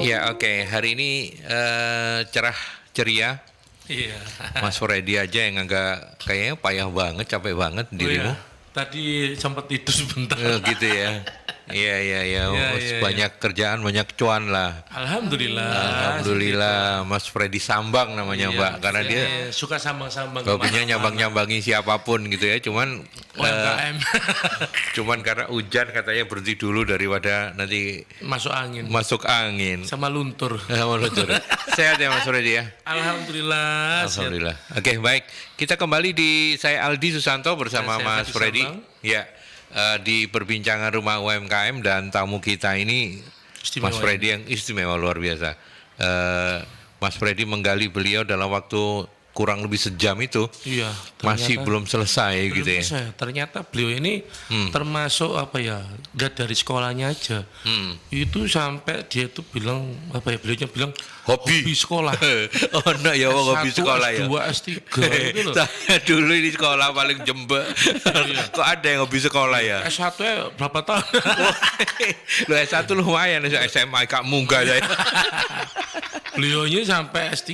Ya, oke. Hari ini cerah ceria. Iya. Mas Freddy aja yang agak kayaknya payah banget, capek banget dirimu. Iya. Tadi sempat tidur sebentar. Gitu ya. Iya, iya, iya. Iya, Mas iya, banyak kerjaan, banyak cuan lah. Alhamdulillah. Alhamdulillah, Mas Freddy Sambang namanya Iya, Mbak, karena dia suka sambang-sambang. hobinya nyambang-nyambangi siapapun gitu ya. Cuman UMKM. cuman karena hujan katanya berhenti dulu daripada nanti Masuk angin. masuk angin. Sama luntur. Luntur. Sehat ya Mas Freddy ya? Alhamdulillah. Alhamdulillah. Oke, baik. Kita kembali di saya Aldi Susanto bersama Dan saya Mas Freddy Freddy. Sambang. Ya, di perbincangan rumah UMKM dan tamu kita ini Istimewa Mas Freddy yang istimewa luar biasa. Mas Freddy menggali beliau dalam waktu kurang lebih sejam itu. Iya. Masih belum selesai belum gitu ya. selesai. Ternyata beliau ini termasuk apa ya? Gak dari sekolahnya aja. Itu sampai dia tuh bilang apa ya? Beliaunya bilang Hobi. sekolah. Oh, no, ya hobi S1, sekolah ya. S2, S3 itu loh. Saya dulu di sekolah paling jembek. Kok ada yang hobi sekolah ya? S1 nya berapa tahun? Lu S1 lumayan, SMA Kak Munggah saya. Beliaunya sampai S3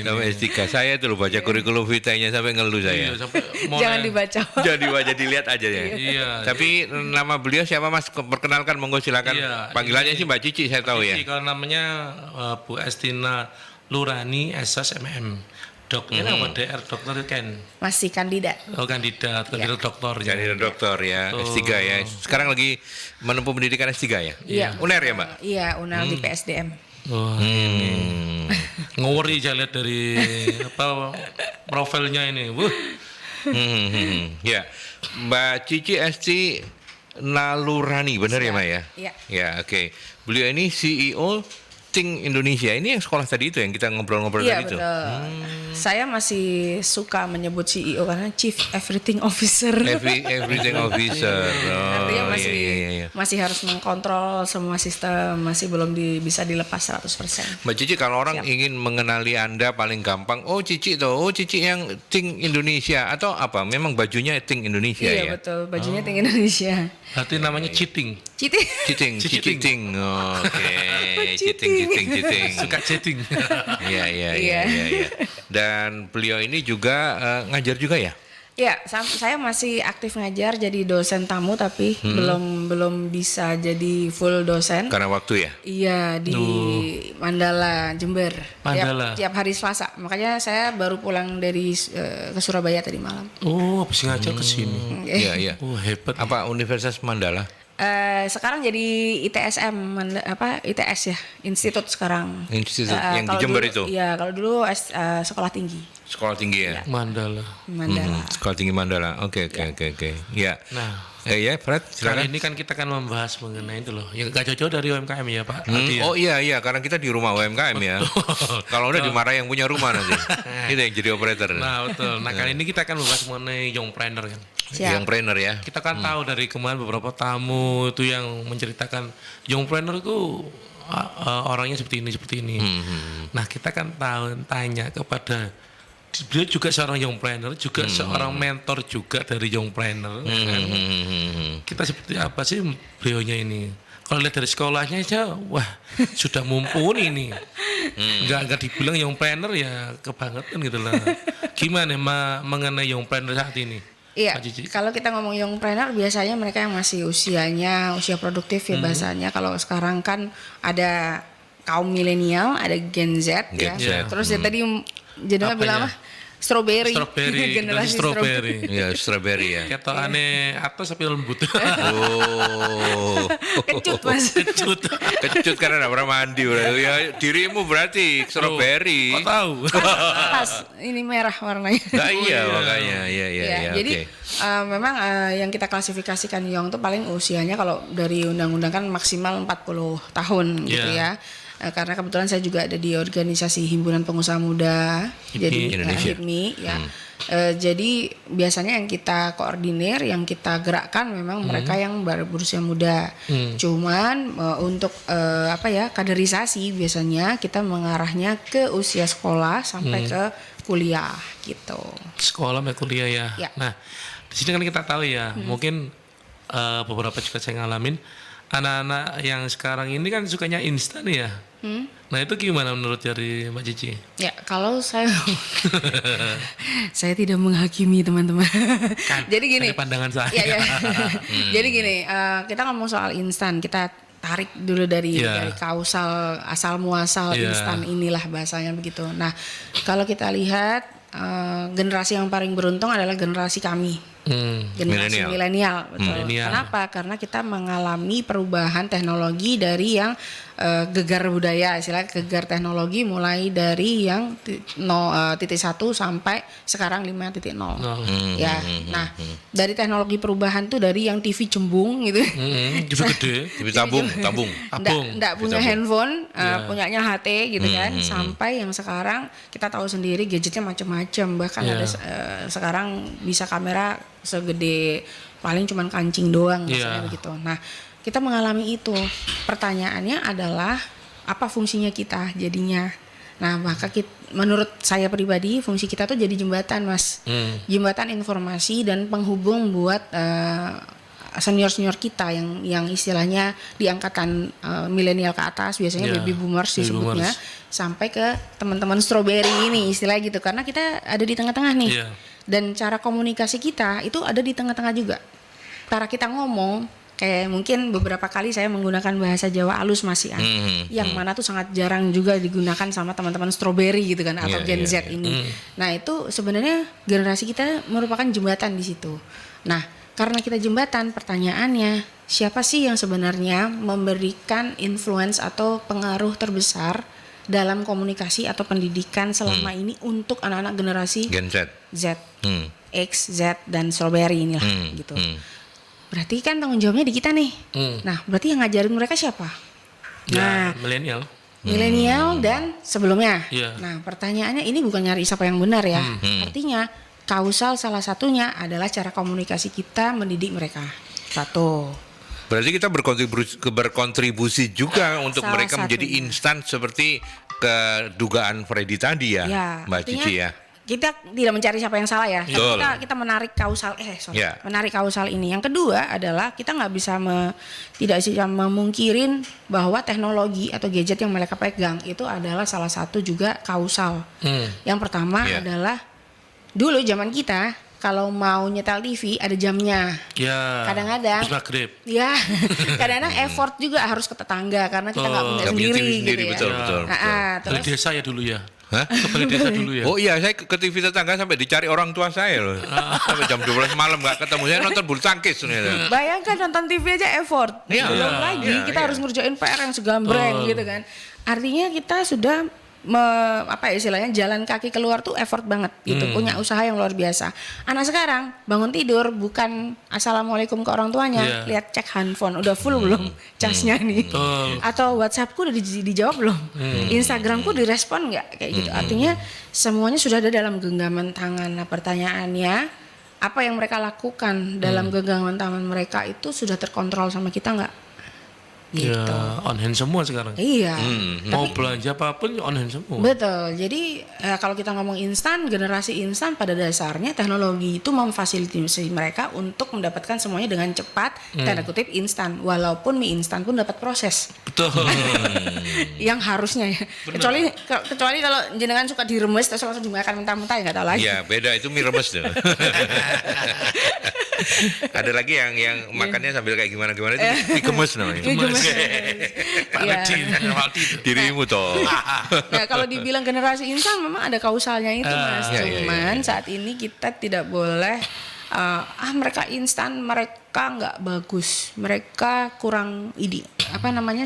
ini. Sampai S3. Saya tuh lu baca kurikulum vitae-nya sampai ngeluh saya. Iya, sampai Jangan dibaca. Jadi wajah dilihat aja ya. Iya. Tapi nama beliau siapa Mas? Perkenalkan, monggo silakan. Iya, Panggilannya sih Mbak Cici saya tahu ya. Cici, kalau namanya Bu Estina Lurani SS MM. Dokternya apa DR dokter kan? Masih kandidat. Oh kandidat dokter. Kandidat dokter ya, S3 ya. Sekarang lagi menempuh pendidikan S3 ya? Iya. UNER ya Mbak? Iya, UNAL di PSDM. Oh, ngori saya lihat dari apa profilnya ini. Ya, Mbak Cici Esti Nalurani, benar ya Mbak ya? Iya. Ya, oke. Beliau ini CEO Think Indonesia. Ini yang sekolah tadi itu yang kita ngobrol-ngobrol Iya, tadi itu. betul. Saya masih suka menyebut CEO karena Chief Everything Officer. Everything officer. Oh, Artinya masih iya. masih harus mengkontrol semua sistem, masih belum bisa dilepas 100%. Mbak Cici, kalau orang Siap. ingin mengenali Anda paling gampang, oh Cici tuh, oh Cici yang Think Indonesia atau apa? Memang bajunya Think Indonesia Iya, ya? betul. Bajunya Think Indonesia. Berarti namanya cheating. Citi. Citing. Oke. Citing. Suka cheating. Iya. Dan beliau ini juga ngajar juga ya? Ya, saya masih aktif ngajar jadi dosen tamu tapi belum bisa jadi full dosen. Karena waktu ya? Iya di Mandala, Jember. Mandala. Tiap hari Selasa. Makanya saya baru pulang dari ke Surabaya tadi malam. Oh, habis ngajar ke sini. Iya. Oh, hebat. Apa Universitas Mandala? Sekarang jadi ITSM ITS ya, institut sekarang. Institut yang di kalau Jember dulu- itu? Iya, kalau dulu sekolah tinggi Sekolah tinggi ya? Mandala. Mandala. Sekolah tinggi Mandala. Oke. Ya. Nah, Ya, Fred, kali silakan. ini kan kita akan membahas mengenai itu loh. Yang gak jauh-jauh dari UMKM ya, Pak. Aldi ya? Oh iya, karena kita di rumah UMKM ya. Kalau udah dimarah yang punya rumah nanti. Kita yang jadi operator. Nah, betul. Nah, kali ini kita akan membahas mengenai youngpreneur kan. Siap. Yang trainer ya. Kita kan tahu dari kemarin beberapa tamu itu yang menceritakan youngpreneur itu orangnya seperti ini. Nah, kita kan tanya kepada beliau juga seorang youngpreneur, juga seorang mentor juga dari youngpreneur. Kan? Kita seperti apa sih beliaunya ini? Kalau lihat dari sekolahnya aja, wah sudah mumpuni nih. Nggak dibilang youngpreneur ya kebangetan gitu lah. Gimana mengenai youngpreneur saat ini? Iya, Pak Cici? kalau kita ngomong youngpreneur biasanya mereka yang masih usia produktif ya bahasanya. Kalau sekarang kan ada kaum milenial, ada Gen Z ya. Gen Z. Terus ya tadi jadinya Apa bilang ya? apa? Strawberry. Generasi strawberry. Ya, strawberry ya. Ketok aneh atas tapi lembut. Oh. Kecut Mas. Kecut. Kecut karena enggak pernah mandi. Ya, dirimu berarti strawberry. Kok tahu? Pas ini merah warnanya. Nah, iya, makanya. Iya, Ya, jadi oke. memang yang kita klasifikasikan young itu paling usianya kalau dari undang-undang kan maksimal 40 tahun gitu Iya. ya. Karena kebetulan saya juga ada di organisasi Himpunan Pengusaha Muda, HIPMI. jadi Indonesia. HIPMI ya. Jadi biasanya yang kita koordinir, yang kita gerakkan memang mereka yang baru berusia muda. Cuman untuk kaderisasi biasanya kita mengarahnya ke usia sekolah sampai ke kuliah gitu. Sekolah sampai kuliah ya. Ya. Nah, di sini kan kita tahu ya, mungkin beberapa juga saya ngalamin anak-anak yang sekarang ini kan sukanya instan ya. Nah itu gimana menurut dari Mbak Cici? Ya, kalau saya saya tidak menghakimi teman-teman. Jadi gini. Dari pandangan saya. Ya. Jadi gini, kita ngomong soal instan, kita tarik dulu dari kausal asal muasal instan inilah bahasanya begitu. Nah, kalau kita lihat generasi yang paling beruntung adalah generasi kami. Generasi milenial, betul. Kenapa? Karena kita mengalami perubahan teknologi dari yang gegar budaya, istilahnya gegar teknologi mulai dari yang 0.1 sampai sekarang 5.0. Ya. Nah, dari teknologi perubahan tuh dari yang TV cembung gitu. TV gede, TV tabung. Nggak punya handphone, punyanya HT gitu kan, sampai yang sekarang kita tahu sendiri gadgetnya macam-macam, bahkan ada sekarang bisa kamera segede paling cuman kancing doang misalnya begitu. Nah, kita mengalami itu. Pertanyaannya adalah apa fungsinya kita jadinya? Nah, maka menurut saya pribadi fungsi kita tuh jadi jembatan, Mas. Jembatan informasi dan penghubung buat senior-senior kita yang istilahnya di angkatan milenial ke atas, biasanya baby boomers disebutnya, sampai ke teman-teman strawberry ini istilahnya gitu, karena kita ada di tengah-tengah nih. Dan cara komunikasi kita itu ada di tengah-tengah juga. Cara kita ngomong, kayak mungkin beberapa kali saya menggunakan bahasa Jawa halus masih yang mana tuh sangat jarang juga digunakan sama teman-teman strawberry gitu kan, atau Gen Z ini. Nah, itu sebenarnya generasi kita merupakan jembatan di situ. Nah, karena kita jembatan, pertanyaannya siapa sih yang sebenarnya memberikan influence atau pengaruh terbesar dalam komunikasi atau pendidikan selama ini untuk anak-anak generasi Gen Z, X, Z dan strawberry inilah gitu. Berarti kan tanggung jawabnya di kita nih. Nah, berarti yang ngajarin mereka siapa? Nah, milenial dan sebelumnya. Nah, pertanyaannya ini bukan nyari siapa yang benar ya. Artinya kausal salah satunya adalah cara komunikasi kita mendidik mereka. Satu. Berarti kita berkontribusi juga untuk mereka menjadi instan seperti kedugaan Freddy tadi ya, Mbak Cici ya. Kita tidak mencari siapa yang salah ya. Kita menarik kausal menarik kausal ini. Yang kedua adalah kita nggak bisa tidak bisa memungkirin bahwa teknologi atau gadget yang mereka pegang itu adalah salah satu juga kausal. Yang pertama adalah dulu zaman kita kalau mau nyetel TV ada jamnya. Kadang-kadang kadang-kadang effort juga harus ke tetangga karena kita nggak punya sendiri gitu ya. Betul. Dari desa ya dulu ya. Kepala desa dulu ya. Oh iya, saya ke TV tetangga sampai dicari orang tua saya loh. Sampai jam 12 malam nggak ketemu. Saya nonton bulu tangkis nih. Bayangkan nonton TV aja effort. Belum lagi kita harus ngerjain PR yang segambreng gitu kan. Artinya kita sudah istilahnya jalan kaki keluar tuh effort banget gitu, punya usaha yang luar biasa. Anak sekarang bangun tidur bukan assalamualaikum ke orang tuanya, lihat cek handphone udah full belum casnya nih, atau WhatsAppku udah dijawab belum, Instagramku direspon nggak, kayak gitu. Artinya semuanya sudah ada dalam genggaman tangan. Nah, pertanyaannya apa yang mereka lakukan dalam genggaman tangan mereka itu sudah terkontrol sama kita nggak? Gitu. Ya, on hand semua sekarang. Iya. Mau belanja apapun on hand semua. Betul. Jadi kalau kita ngomong instan, generasi instan pada dasarnya teknologi itu memfasilitasi mereka untuk mendapatkan semuanya dengan cepat, tanda kutip instan. Walaupun mie instan pun dapat proses. Betul. Yang harusnya ya. Kecuali kalau jenengan suka diremes terus langsung dimakan mentah-mentah ya nggak tahu lagi. Iya, beda itu mie remes tuh. Ada lagi yang makannya sambil kayak gimana-gimana itu dikemes namanya. Dirimu toh. Nah, kalau dibilang generasi instan memang ada kausalnya itu, Mas. Cuman saat ini kita tidak boleh mereka instan, mereka nggak bagus, mereka kurang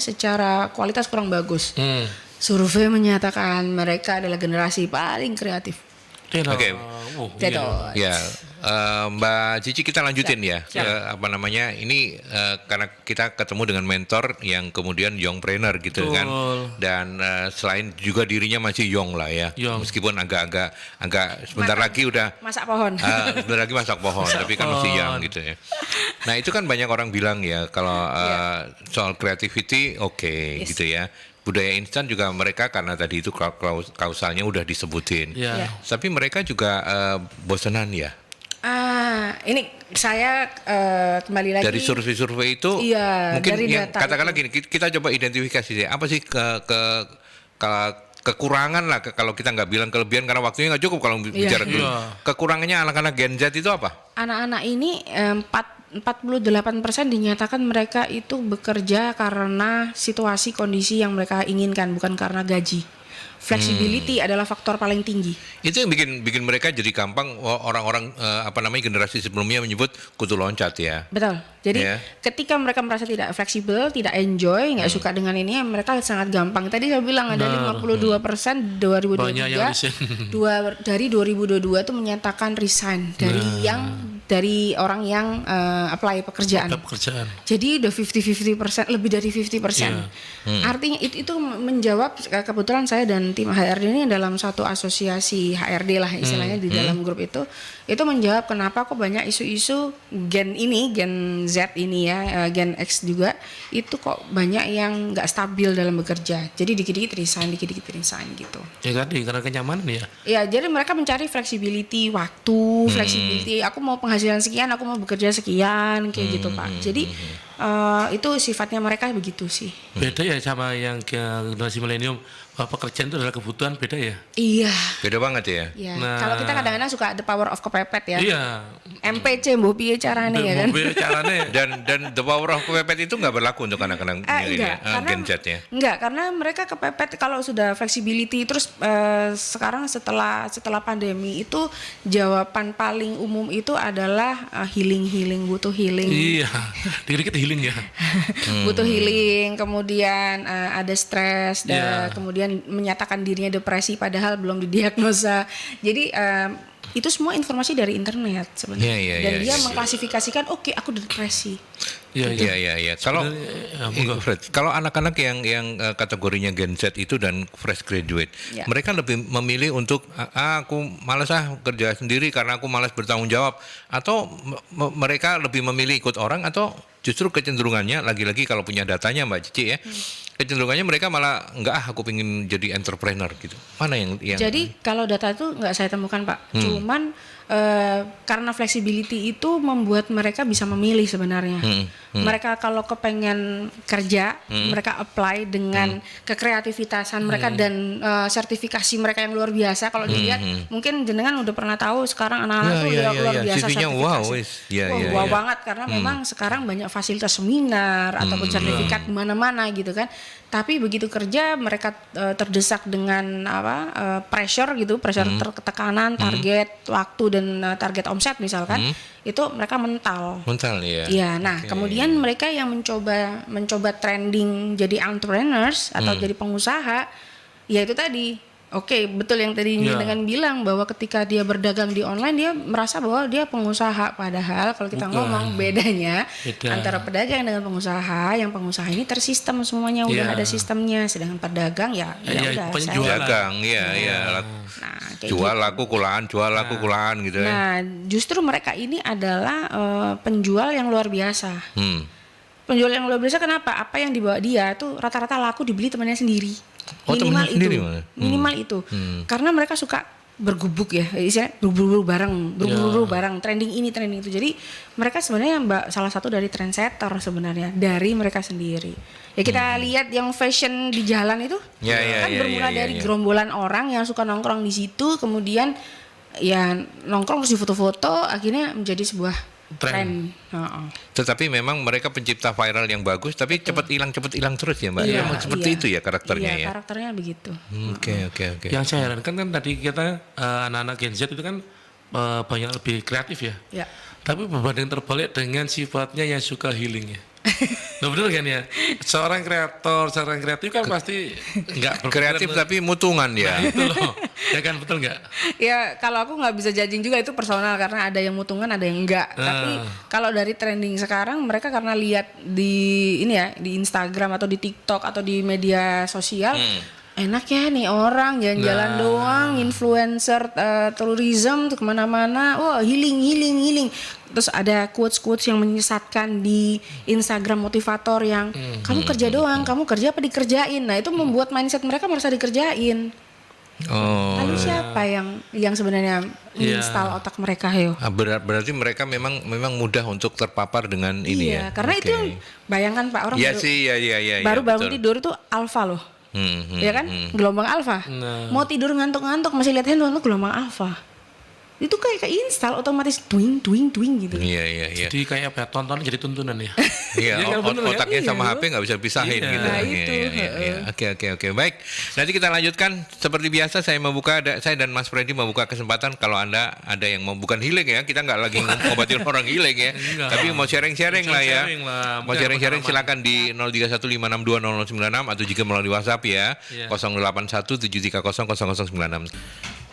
secara kualitas kurang bagus. Survei menyatakan mereka adalah generasi paling kreatif. Oke. Ya, Mbak Cici kita lanjutin ya. Ini karena kita ketemu dengan mentor yang kemudian youngpreneur gitu kan. Dan selain juga dirinya masih young lah ya. Meskipun agak sebentar lagi udah masak pohon. Sebentar lagi masak pohon, tapi kan masih young gitu ya. Nah, itu kan banyak orang bilang ya kalau soal creativity gitu ya. Budaya instan juga mereka karena tadi itu kausalnya udah disebutin. Tapi mereka juga bosenan ya. Ini saya kembali lagi Dari survei-survei itu, Iya, mungkin dari yang data katakanlah itu. gini, kita coba identifikasi deh, apa sih kekurangan lah kalau kita nggak bilang kelebihan karena waktunya nggak cukup kalau bicara dulu. Kekurangannya anak-anak Gen Z itu apa? anak-anak ini 48% dinyatakan mereka itu bekerja karena situasi kondisi yang mereka inginkan, bukan karena gaji. Flexibility adalah faktor paling tinggi. Itu yang bikin mereka jadi gampang orang-orang generasi sebelumnya menyebut kutu loncat ya. Betul. Jadi Ya. ketika mereka merasa tidak fleksibel, tidak enjoy, nggak suka dengan ini, mereka sangat gampang. Tadi saya bilang ada 52% 2023 Banyak yang resign. dari 2022 itu menyatakan resign dari orang yang apply pekerjaan. Pekerjaan. Jadi udah 50-50%, lebih dari 50%. Artinya itu menjawab, kebetulan saya dan tim HRD ini dalam satu asosiasi HRD lah istilahnya di dalam grup itu menjawab kenapa kok banyak isu-isu Gen Z ini ya, Gen X juga itu kok banyak yang nggak stabil dalam bekerja. Jadi dikit-dikit resign gitu. Ya tadi karena kenyamanan ya. Ya, jadi mereka mencari flexibility waktu, flexibility. Aku mau penghasilan sekian, aku mau bekerja sekian, kayak gitu Pak. Jadi itu sifatnya mereka begitu sih. Beda ya sama yang generasi milenium, bahwa pekerjaan itu adalah kebutuhan, beda ya. Iya. Beda banget ya. Ya. Nah. Kalau kita kadang-kadang suka the power of kepepet ya. Iya. MPC mbok piye carane ya kan? Mobil caranya. Dan the power of kepepet itu nggak berlaku untuk anak-anak Gen Z ya. Enggak, karena mereka kepepet kalau sudah flexibility terus sekarang setelah pandemi itu jawaban paling umum itu adalah healing butuh healing. Iya. Dikit-dikit healing ya. Butuh healing, kemudian ada stres, Iya. kemudian menyatakan dirinya depresi padahal belum didiagnosa. Jadi itu semua informasi dari internet sebenarnya. Dan dia mengklasifikasikan, oke, aku depresi. Iya. Kalau anak-anak yang kategorinya Gen Z itu dan fresh graduate, mereka lebih memilih untuk aku malas kerja sendiri karena aku malas bertanggung jawab, atau mereka lebih memilih ikut orang, atau justru kecenderungannya lagi-lagi kalau punya datanya Mbak Cici ya, kecenderungannya mereka malah aku pengen jadi entrepreneur gitu. Mana yang Jadi kalau data itu nggak saya temukan Pak, cuman karena flexibility itu membuat mereka bisa memilih sebenarnya. Mereka kalau kepengen kerja, mereka apply dengan kekreativitasan mereka dan sertifikasi mereka yang luar biasa. Kalau dilihat, mungkin jenengan udah pernah tahu sekarang anak-anak tuh luar biasa CV-nya sertifikasi. Wow banget karena memang sekarang banyak fasilitas seminar ataupun sertifikat di mana-mana gitu kan. Tapi begitu kerja mereka terdesak dengan pressure tekanan, target waktu dan target omset misalkan, itu mereka mental ya. Iya, nah kemudian mereka yang mencoba trending jadi entrepreneurs atau jadi pengusaha, ya itu tadi. Oke, betul yang tadi dengan bilang bahwa ketika dia berdagang di online dia merasa bahwa dia pengusaha, padahal kalau kita ngomong bedanya antara pedagang dengan pengusaha, yang pengusaha ini tersistem semuanya, udah ada sistemnya, sedangkan pedagang ya udah dagang nah, jual laku kulaan gitu ya. Nah, justru mereka ini adalah penjual yang luar biasa. Penjual yang luar biasa kenapa? Apa yang dibawa dia tuh rata-rata laku dibeli temannya sendiri. Minimal itu. Karena mereka suka bergubuk ya, istilahnya berburu bareng, trending ini trending itu. Jadi mereka sebenarnya salah satu dari trendsetter sebenarnya dari mereka sendiri. Ya kita lihat yang fashion di jalan itu bermula dari gerombolan orang yang suka nongkrong di situ, kemudian ya nongkrong terus difoto-foto, akhirnya menjadi sebuah tren. Tetapi memang mereka pencipta viral yang bagus, tapi cepat hilang terus ya Mbak. Seperti itu ya karakternya ya. Karakternya begitu. Oke. Yang saya herankan kan tadi kita anak-anak Gen Z itu kan banyak lebih kreatif ya. Tapi berbanding terbalik dengan sifatnya yang suka healing ya. Nah, bener kan ya? Seorang kreatif kan pasti nggak kreatif tapi mutungan ya. Nah, itu loh. Ya kan, betul nggak? Ya kalau aku nggak bisa judging juga, itu personal karena ada yang mutungan ada yang enggak. Tapi kalau dari trending sekarang mereka karena lihat di Instagram atau di TikTok atau di media sosial, enak ya nih orang jalan-jalan doang, influencer tourism tuh kemana-mana, healing. Terus ada quotes yang menyesatkan di Instagram motivator yang kamu kerja doang, kamu kerja apa dikerjain. Nah itu membuat mindset mereka merasa dikerjain. Lalu siapa yang sebenarnya menginstal otak mereka yo? Berarti mereka memang mudah untuk terpapar dengan ini ya. Iya, karena itu bayangkan Pak, orang baru bangun tidur itu alfa loh. Ya kan? Gelombang alfa. Mau tidur ngantuk-ngantuk masih lihat handphone itu gelombang alfa. Itu kayak install otomatis twing gitu. Iya. Jadi kayak apa ya, tonton jadi tuntunan ya. Iya, otaknya sama HP nggak bisa pisahin gitu. Nah, itu. Oke. Baik. Nanti kita lanjutkan seperti biasa, saya dan Mas Freddy membuka kesempatan kalau Anda ada yang mau, bukan healing ya. Kita nggak lagi ngobatin orang healing ya. Tapi mau sharing-sharing lah ya. Mau sharing-sharing silakan di 0315620096 atau jika melalui WhatsApp ya. 0817300096.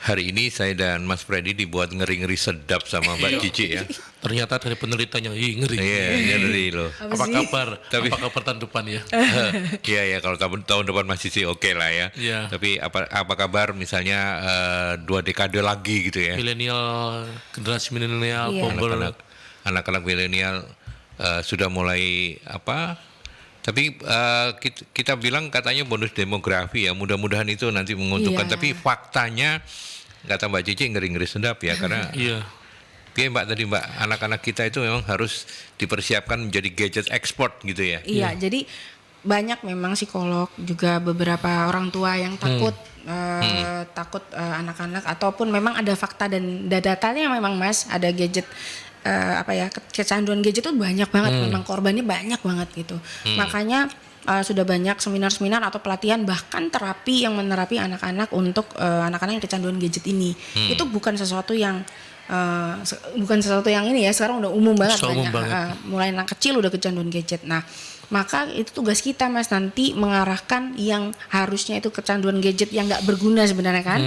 Hari ini saya dan Mas Freddy dibuat ngeri-ngeri sedap sama Mbak Cici ya. Ternyata dari penelitiannya ngeri. Iya, ngeri loh. Apa kabar tahun depan ya? Iya, kalau tahun depan masih sih oke lah ya. Iya. Tapi apa kabar misalnya 2 dekade lagi gitu ya? Generasi milenial, anak-anak milenial sudah mulai apa? Tapi kita bilang katanya bonus demografi ya, mudah-mudahan itu nanti menguntungkan. Tapi faktanya kata Mbak Cici ngeri-ngeri sedap ya, karena Iya Mbak, tadi Mbak, anak-anak kita itu memang harus dipersiapkan menjadi gadget ekspor gitu ya. Iya, jadi banyak memang psikolog juga beberapa orang tua yang takut takut anak-anak, ataupun memang ada fakta dan datanya memang Mas, ada gadget kecanduan gadget itu banyak banget, memang korbannya banyak banget gitu. Makanya sudah banyak seminar-seminar atau pelatihan, bahkan terapi yang menerapi anak-anak untuk anak-anak yang kecanduan gadget ini. Itu bukan sesuatu yang ini ya, sekarang udah umum banget, mulai anak kecil udah kecanduan gadget. Nah, maka itu tugas kita Mas, nanti mengarahkan yang harusnya itu kecanduan gadget yang nggak berguna sebenarnya kan,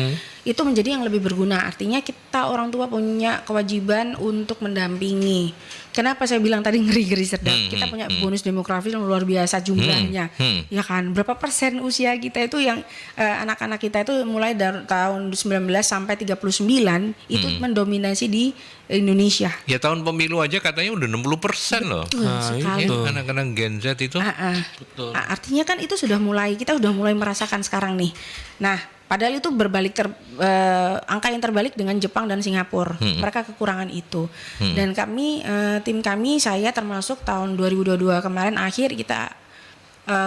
itu menjadi yang lebih berguna. Artinya kita orang tua punya kewajiban untuk mendampingi. Kenapa saya bilang tadi ngeri-ngeri sedap? Kita punya bonus demografi yang luar biasa jumlahnya, ya kan? Berapa persen usia kita itu yang anak-anak kita itu mulai dari tahun 19 sampai 39 itu mendominasi di Indonesia. Ya tahun pemilu aja katanya udah 60% loh. Anak-anak Gen Z itu. Betul. Artinya kan itu kita udah mulai merasakan sekarang nih. Nah, padahal itu angka yang terbalik dengan Jepang dan Singapura. Mereka kekurangan itu. Dan kami, tim kami, saya termasuk tahun 2022 kemarin akhir kita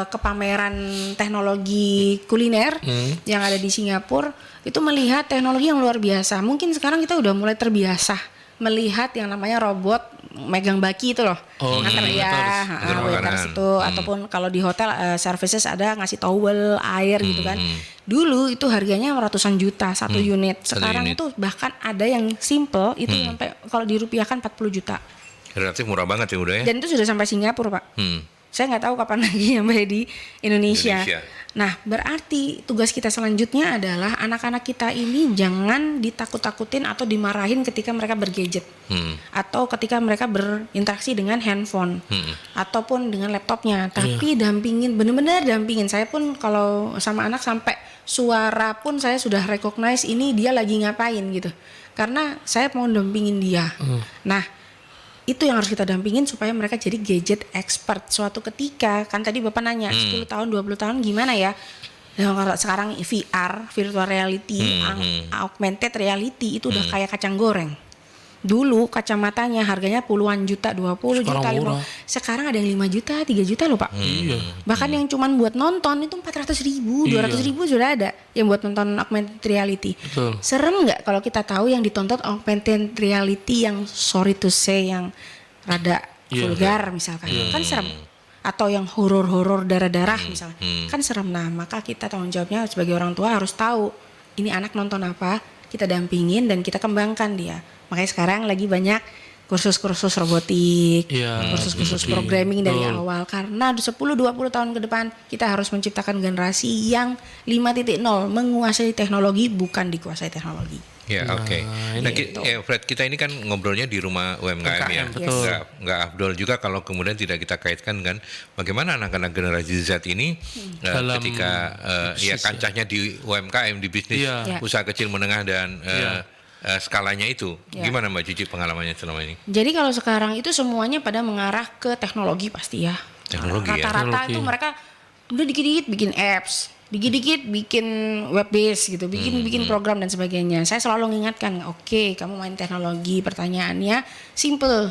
ke pameran teknologi kuliner yang ada di Singapura, itu melihat teknologi yang luar biasa. Mungkin sekarang kita udah mulai terbiasa melihat yang namanya robot megang baki itu loh. Waiters itu, ataupun kalau di hotel services ada ngasih towel, air gitu kan. Dulu itu harganya ratusan juta satu unit. Sekarang itu bahkan ada yang simple itu sampai kalau dirupiahkan 40 juta. Relatif murah banget ya udah ya. Dan itu sudah sampai Singapura, Pak. Saya nggak tahu kapan lagi sampai di Indonesia. Nah, berarti tugas kita selanjutnya adalah anak-anak kita ini jangan ditakut-takutin atau dimarahin ketika mereka bergadget, atau ketika mereka berinteraksi dengan handphone, ataupun dengan laptopnya. Tapi dampingin, benar-benar dampingin. Saya pun kalau sama anak sampai suara pun saya sudah recognize ini dia lagi ngapain gitu, karena saya mau dampingin dia. Nah, itu yang harus kita dampingin supaya mereka jadi gadget expert suatu ketika. Kan tadi Bapak nanya 10 tahun 20 tahun gimana ya. Nah, kalau sekarang VR, virtual reality, augmented reality itu udah kayak kacang goreng. Dulu kacamatanya harganya puluhan juta, 20 juta, 5. Sekarang ada yang 5 juta, 3 juta loh Pak. Bahkan yang cuman buat nonton itu 400.000, 200.000 sudah ada yang buat nonton augmented reality. Betul. Serem nggak kalau kita tahu yang ditonton augmented reality yang sorry to say yang rada vulgar misalkan, kan serem. Atau yang horor-horor darah-darah misalnya, kan serem. Nah, maka kita tanggung jawabnya sebagai orang tua harus tahu ini anak nonton apa, kita dampingin dan kita kembangkan dia. Makanya sekarang lagi banyak kursus-kursus robotik, kursus-kursus programming dari awal. Karena 10-20 tahun ke depan kita harus menciptakan generasi yang 5.0 menguasai teknologi, bukan dikuasai teknologi. Ya, oke. Nah, Fred, kita ini kan ngobrolnya di rumah UMKM ya. Betul. Nggak afdol juga kalau kemudian tidak kita kaitkan kan bagaimana anak-anak generasi Z ini ketika kancahnya di UMKM, di bisnis usaha kecil menengah dan skalanya itu. Gimana Mbak Cici pengalamannya selama ini? Jadi kalau sekarang itu semuanya pada mengarah ke teknologi pasti ya. Teknologi rata-rata itu mereka udah dikit-dikit bikin apps, dikit-dikit bikin web base gitu, bikin program dan sebagainya. Saya selalu mengingatkan, oke, kamu main teknologi, pertanyaannya simple.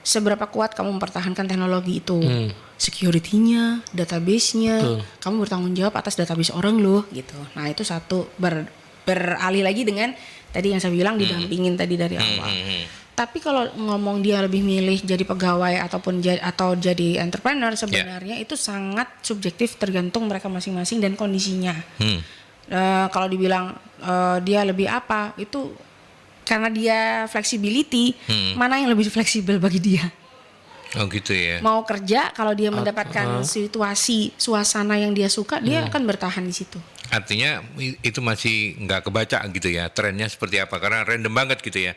Seberapa kuat kamu mempertahankan teknologi itu? Security-nya, database-nya, kamu bertanggung jawab atas database orang loh gitu. Nah, itu satu. Beralih lagi dengan tadi yang saya bilang didampingin tadi dari awal. Tapi kalau ngomong dia lebih milih jadi pegawai atau jadi entrepreneur, sebenarnya itu sangat subjektif, tergantung mereka masing-masing dan kondisinya. Kalau dibilang dia lebih apa, itu karena dia flexibility, mana yang lebih fleksibel bagi dia. Oh gitu ya. Mau kerja, kalau dia mendapatkan situasi, suasana yang dia suka, dia akan bertahan di situ. Artinya itu masih nggak kebaca gitu ya, trennya seperti apa, karena random banget gitu ya.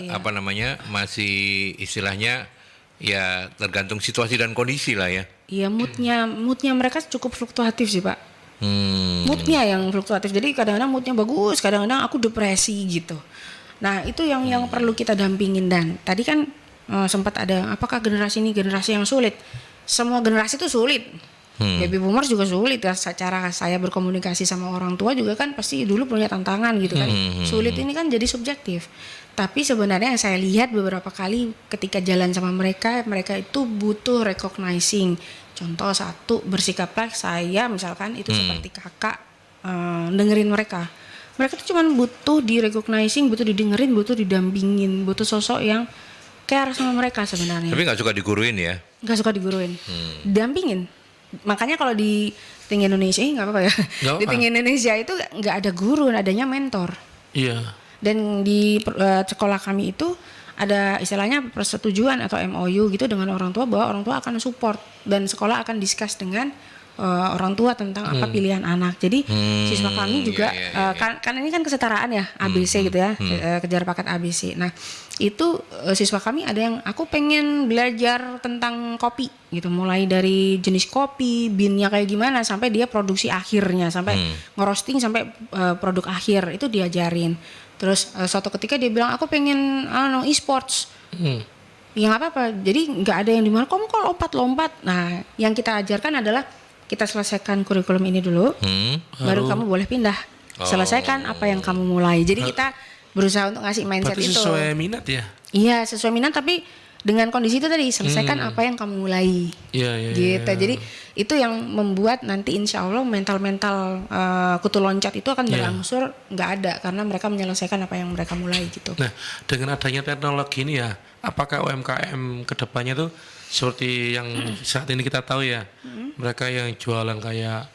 Apa namanya, masih istilahnya ya tergantung situasi dan kondisi lah ya. Iya, moodnya mereka cukup fluktuatif sih Pak. Moodnya yang fluktuatif, jadi kadang-kadang moodnya bagus, kadang-kadang aku depresi gitu. Nah itu yang perlu kita dampingin. Dan tadi kan sempat ada, apakah generasi ini generasi yang sulit? Semua generasi itu sulit. Baby boomers juga sulit ya. Cara saya berkomunikasi sama orang tua juga kan pasti dulu punya tantangan gitu kan. Sulit ini kan jadi subjektif. Tapi sebenarnya yang saya lihat beberapa kali ketika jalan sama mereka itu butuh recognizing. Contoh satu, bersikaplah saya misalkan itu seperti kakak, dengerin mereka. Mereka tuh cuma butuh di recognizing, butuh didengerin, butuh didampingin, butuh sosok yang care sama mereka sebenarnya. Tapi nggak suka diguruin ya? Nggak suka diguruin, dampingin. Makanya kalau di Think Indonesia, nggak apa-apa ya. Di Think Indonesia itu nggak ada guru, adanya mentor. Iya. Dan di sekolah kami itu ada istilahnya persetujuan atau MOU gitu dengan orang tua, bahwa orang tua akan support dan sekolah akan discuss dengan orang tua tentang apa pilihan anak. Jadi siswa kami juga kan ini kan kesetaraan ya, ABC gitu ya, kejar paket ABC. Nah itu siswa kami ada yang aku pengen belajar tentang kopi gitu, mulai dari jenis kopi, bean-nya kayak gimana sampai dia produksi akhirnya, sampai ngerosting sampai produk akhir itu diajarin. Terus suatu ketika dia bilang aku pengen e-sports. Ya nggak apa-apa. Jadi nggak ada yang dimana kamu kok lompat-lompat. Nah yang kita ajarkan adalah kita selesaikan kurikulum ini dulu, baru kamu boleh pindah. Selesaikan apa yang kamu mulai. Jadi kita berusaha untuk ngasih mindset berarti itu. Sesuai minat ya? Iya sesuai minat, tapi dengan kondisi itu tadi, selesaikan apa yang kamu mulai. Iya. Gitu. Jadi itu yang membuat nanti insya Allah mental kutu loncat itu akan berangsur nggak ada, karena mereka menyelesaikan apa yang mereka mulai gitu. Nah dengan adanya teknologi ini ya, apakah UMKM kedepannya tuh seperti yang saat ini kita tahu ya, mereka yang jualan kayak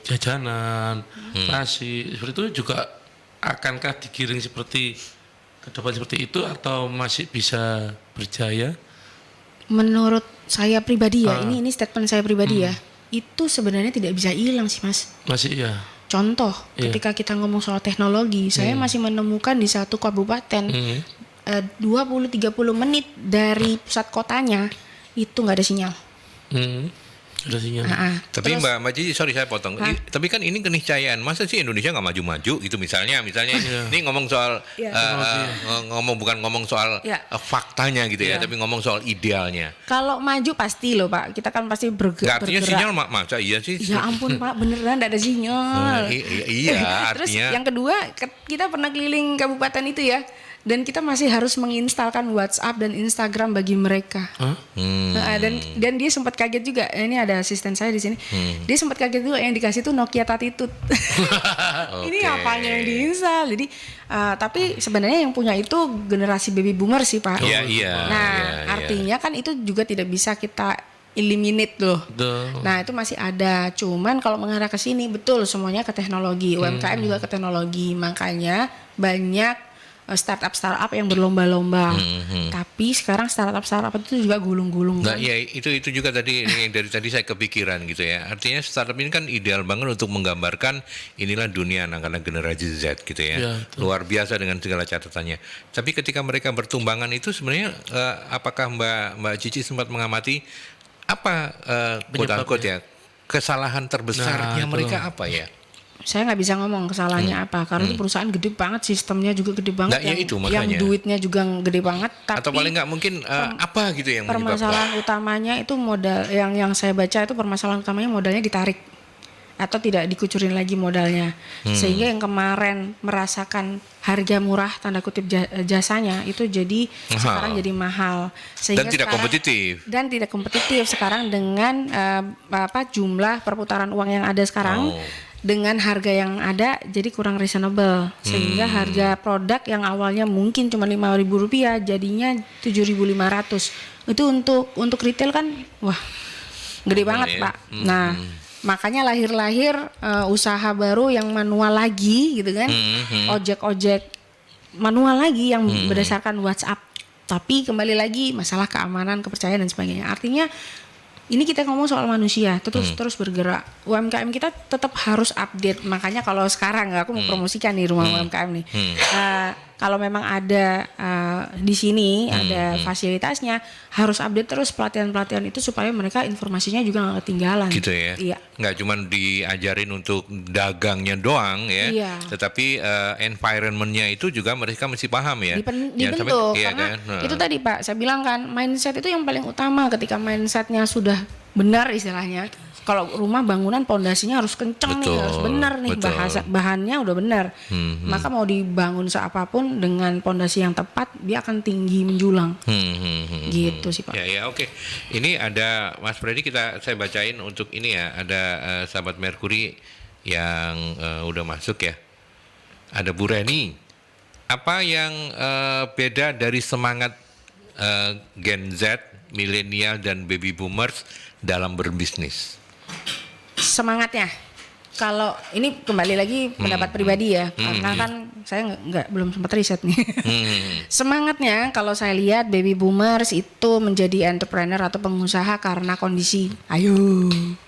jajanan, nasi, seperti itu juga akankah digiring seperti ke depan seperti itu atau masih bisa berjaya? Menurut saya pribadi ya, ini statement saya pribadi ya, itu sebenarnya tidak bisa hilang sih Mas. Masih ya. Contoh, ketika kita ngomong soal teknologi, saya masih menemukan di satu kabupaten 20-30 menit dari pusat kotanya itu nggak ada sinyal. Ada sinyal. Tapi terus, Mbak Cici, sorry saya potong. Tapi kan ini keniscayaan. Masa sih Indonesia nggak maju-maju gitu misalnya ini ngomong soal bukan ngomong soal faktanya gitu ya, tapi ngomong soal idealnya. Kalau maju pasti loh Pak, kita kan pasti bergerak. Artinya sinyal masa iya sih? Ya ampun Pak, beneran nggak ada sinyal. Iya, Terus artinya. yang kedua, kita pernah keliling kabupaten itu ya. Dan kita masih harus menginstalkan WhatsApp dan Instagram bagi mereka. Dan dia sempat kaget juga. Ini ada asisten saya di sini. Dia sempat kaget juga, yang dikasih tuh Nokia Tatitut. Ini apanya yang diinstal? Jadi tapi sebenarnya yang punya itu generasi baby boomer sih Pak. Artinya kan itu juga tidak bisa kita eliminate loh. Nah itu masih ada. Cuman kalau mengarah ke sini betul semuanya ke teknologi. UMKM juga ke teknologi. Makanya banyak startup yang berlomba-lomba. Tapi sekarang startup itu juga gulung-gulung. Nah, ya itu juga tadi yang dari tadi saya kepikiran gitu ya. Artinya startup ini kan ideal banget untuk menggambarkan inilah dunia anak-anak generasi Z gitu ya. Luar biasa dengan segala catatannya. Tapi ketika mereka bertumbangan itu sebenarnya apakah Mbak Cici sempat mengamati apa quote-unquote ya kesalahan terbesarnya mereka apa ya? Saya nggak bisa ngomong kesalahannya apa, karena itu perusahaan gede banget, sistemnya juga gede banget, yang duitnya juga gede banget. Tapi atau paling nggak mungkin apa gitu yang permasalahan utamanya itu modal. Yang saya baca itu permasalahan utamanya modalnya ditarik. atau tidak dikucurin lagi modalnya, sehingga yang kemarin merasakan harga murah tanda kutip jasanya itu jadi sekarang jadi mahal, sehingga dan tidak kompetitif sekarang dengan jumlah perputaran uang yang ada sekarang dengan harga yang ada jadi kurang reasonable, sehingga harga produk yang awalnya mungkin cuma Rp5.000 jadinya 7.500. Itu untuk retail kan wah gede banget Pak. Nah makanya lahir usaha baru yang manual lagi gitu kan, ojek manual lagi yang berdasarkan WhatsApp. Tapi kembali lagi masalah keamanan, kepercayaan dan sebagainya. Artinya ini kita ngomong soal manusia, terus bergerak. UMKM kita tetap harus update. Makanya kalau sekarang aku mau promosikan nih rumah UMKM nih. Kalau memang ada di sini ada fasilitasnya, harus update terus pelatihan-pelatihan itu supaya mereka informasinya juga nggak ketinggalan. Gitu ya. Iya. Nggak cuma diajarin untuk dagangnya doang ya, iya. Tetapi environmentnya itu juga mereka mesti paham ya. Dibentuk karena itu tadi Pak, saya bilang kan mindset itu yang paling utama. Ketika mindsetnya sudah benar istilahnya, kalau rumah bangunan pondasinya harus kenceng nih, harus benar nih, bahannya udah benar. Maka mau dibangun seapapun dengan pondasi yang tepat, dia akan tinggi menjulang. Gitu sih Pak. Ya oke. Ini ada Mas Freddy, saya bacain untuk ini ya, ada sahabat Merkuri yang udah masuk ya. Ada Bu Reni. Apa yang beda dari semangat Gen Z, milenial dan baby boomers dalam berbisnis? Semangatnya, kalau ini kembali lagi pendapat pribadi ya, karena kan saya belum sempat riset nih. Semangatnya kalau saya lihat baby boomers itu menjadi entrepreneur atau pengusaha karena kondisi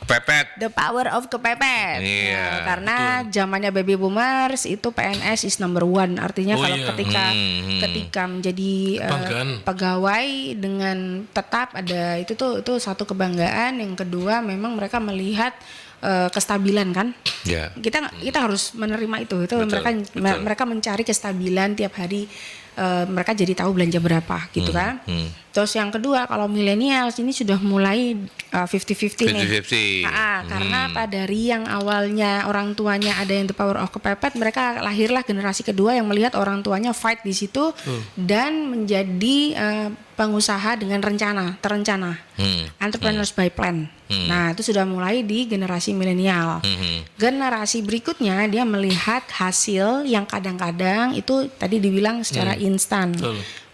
Kepepet. The power of kepepet. Iya, Karena zamannya baby boomers itu PNS is number one. Artinya ketika menjadi pegawai dengan tetap ada itu satu kebanggaan. Yang kedua memang mereka melihat kestabilan kan. Yeah. Kita harus menerima itu. Mereka mencari kestabilan tiap hari. Mereka jadi tahu belanja berapa gitu kan. Terus yang kedua kalau milenial ini sudah mulai 50-50 nih. Karena apa, dari yang awalnya orang tuanya ada yang the power of kepepet, mereka lahirlah generasi kedua yang melihat orang tuanya fight di situ dan menjadi pengusaha dengan terencana. Entrepreneurs by plan. Nah, itu sudah mulai di generasi milenial. Generasi berikutnya dia melihat hasil yang kadang-kadang itu tadi dibilang secara instan.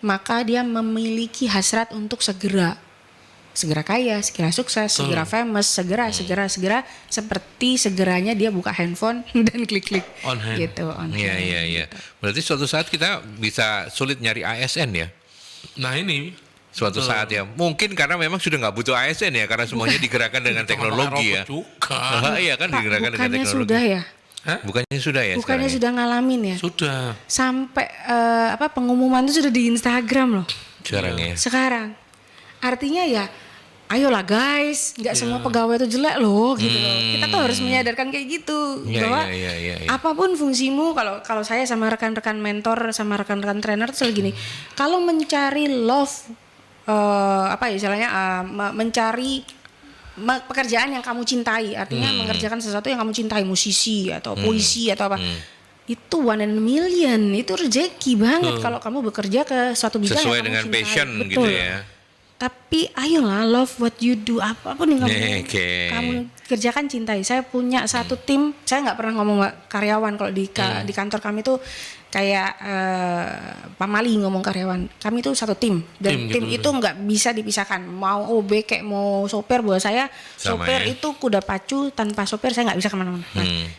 Maka dia memiliki hasrat untuk segera kaya, segera sukses, segera famous, segera seperti segeranya dia buka handphone dan klik-klik on hand. Gitu. Iya. Berarti suatu saat kita bisa sulit nyari ASN ya. Nah ini suatu saat ya, mungkin karena memang sudah nggak butuh ASN ya, karena semuanya digerakkan dengan teknologi ya. Iya kan, digerakkan dengan teknologi. Sudah ya. Bukannya sudah ya? Bukannya sudah ngalamin ya? Sudah. Sampai pengumuman itu sudah di Instagram loh. Sekarang. Artinya ya, ayolah guys, nggak semua pegawai itu jelek loh, gitu loh. Kita tuh harus menyadarkan kayak gitu bahwa apapun fungsimu. Kalau saya sama rekan-rekan mentor, sama rekan-rekan trainer tuh selalu gini. Kalau mencari love, mencari pekerjaan yang kamu cintai, artinya mengerjakan sesuatu yang kamu cintai, musisi atau puisi atau apa, itu 1 in a million, itu rezeki banget kalau kamu bekerja ke suatu bidang sesuai yang kamu dengan cintai. passion. Betul. Gitu ya. Tapi ayolah, love what you do, apapun yang kamu kerjakan cintai. Saya punya satu tim, saya nggak pernah ngomong karyawan. Kalau di kantor kami tuh kayak Pak Mali ngomong karyawan, kami itu satu tim dan tim itu nggak bisa dipisahkan. Mau OB kayak mau sopir, buat saya sopir itu kuda pacu, tanpa sopir saya nggak bisa kemana-mana.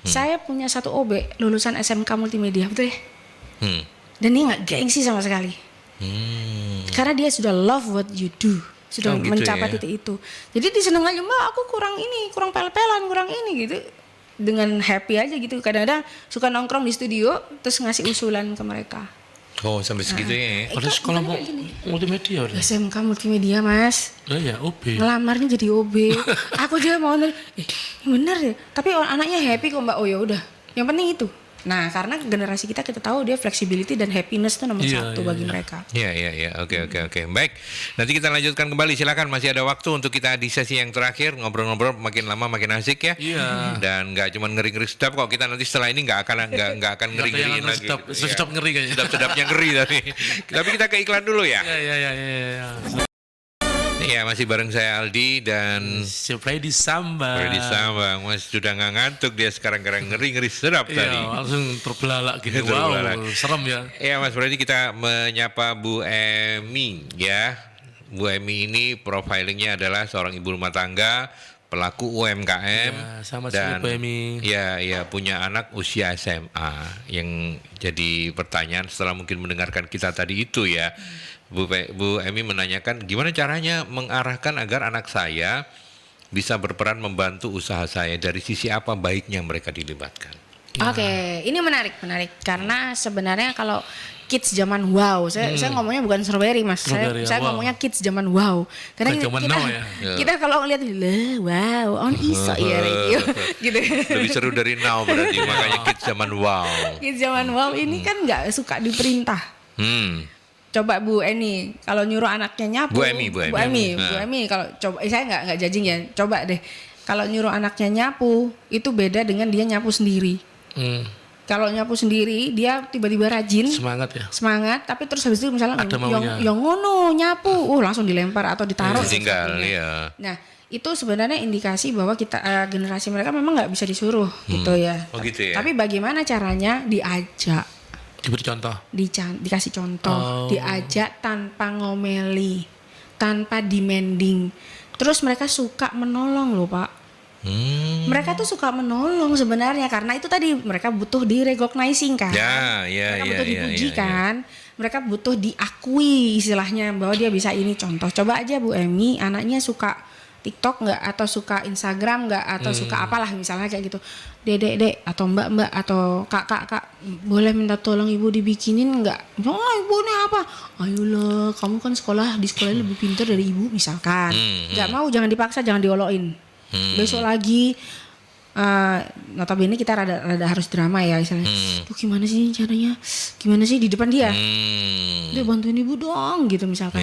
Saya punya satu OB lulusan SMK Multimedia, betul ya? Dan dia nggak gengsi sama sekali. Karena dia sudah love what you do, sudah mencapai titik itu. Jadi diseneng aja, Mbak aku kurang pel-pelan, kurang ini gitu. Dengan happy aja gitu. Kadang-kadang suka nongkrong di studio terus ngasih usulan ke mereka. Oh sampai segitunya ya. Ada sekolah multimedia udah. SMK Multimedia Mas. Oh ya OB. Ngelamarnya jadi OB. Aku juga mau bener ya. Tapi anaknya happy kok Mbak. Oh ya udah. Yang penting itu. Nah, karena generasi kita tahu dia flexibility dan happiness itu nomor satu bagi mereka. Iya. Oke. Baik. Nanti kita lanjutkan kembali. Silakan, masih ada waktu untuk kita di sesi yang terakhir ngobrol-ngobrol, makin lama makin asik ya. Iya. Dan nggak cuma ngeri-ngeri sedap kok, kita nanti setelah ini nggak akan ngeri-ngeriin lagi. Sedap ngeri kayaknya. Sedap-sedapnya ngeri tadi. Tapi kita ke iklan dulu ya. Iya. Iya, masih bareng saya Aldi dan Freddy Sambang. Mas sudah nggak ngantuk dia sekarang karena ngeri-ngeri sedap tadi. Iya, langsung terbelalak gitu. Wow, serem ya. Iya, Mas Freddy, kita menyapa Bu Emi ya. Bu Emi ini profilingnya adalah seorang ibu rumah tangga, pelaku UMKM, ya, sama dan Bu Emi. Ya punya anak usia SMA. Yang jadi pertanyaan setelah mungkin mendengarkan kita tadi itu ya, Bu Emi menanyakan gimana caranya mengarahkan agar anak saya bisa berperan membantu usaha saya, dari sisi apa baiknya mereka dilibatkan. Oke, ini menarik karena sebenarnya kalau kids zaman wow, saya ngomongnya bukan strawberry Mas, saya wow. Ngomongnya kids zaman wow, karena kita kalau ngeliat wow on iso ya gitu. Lebih seru dari now berarti, makanya kids zaman wow. Kids zaman wow ini kan nggak suka diperintah. Coba Bu Eni, kalau nyuruh anaknya nyapu. Bu Emi, kalau coba, saya nggak judging ya. Coba deh, kalau nyuruh anaknya nyapu, itu beda dengan dia nyapu sendiri. Kalau nyapu sendiri, dia tiba-tiba rajin. Semangat, tapi terus habis itu misalnya yang ngono nyapu, langsung dilempar atau ditaruh. Tinggal, iya. Nah, itu sebenarnya indikasi bahwa kita generasi mereka memang nggak bisa disuruh, gitu ya. Oh gitu ya. Tapi bagaimana caranya diajak? Diberi contoh, dikasih contoh, diajak tanpa ngomeli, tanpa demanding. Terus mereka suka menolong loh Pak. Mereka tuh suka menolong sebenarnya karena itu tadi mereka butuh di-recognizing kan. Mereka butuh dipuji kan. Mereka butuh diakui istilahnya bahwa dia bisa ini. Contoh, coba aja Bu Emi, anaknya suka TikTok nggak, atau suka Instagram nggak, atau suka apalah misalnya kayak gitu. Dek atau mbak atau kak boleh minta tolong ibu dibikinin nggak? Oh ibu ini apa? Ayolah, kamu kan di sekolah lebih pintar dari ibu misalkan. Nggak mau, jangan dipaksa, jangan dioloin. Besok lagi notabene kita rada harus drama ya misalnya. Tuh gimana sih caranya? Gimana sih di depan dia? Dia bantuin ibu dong gitu misalkan.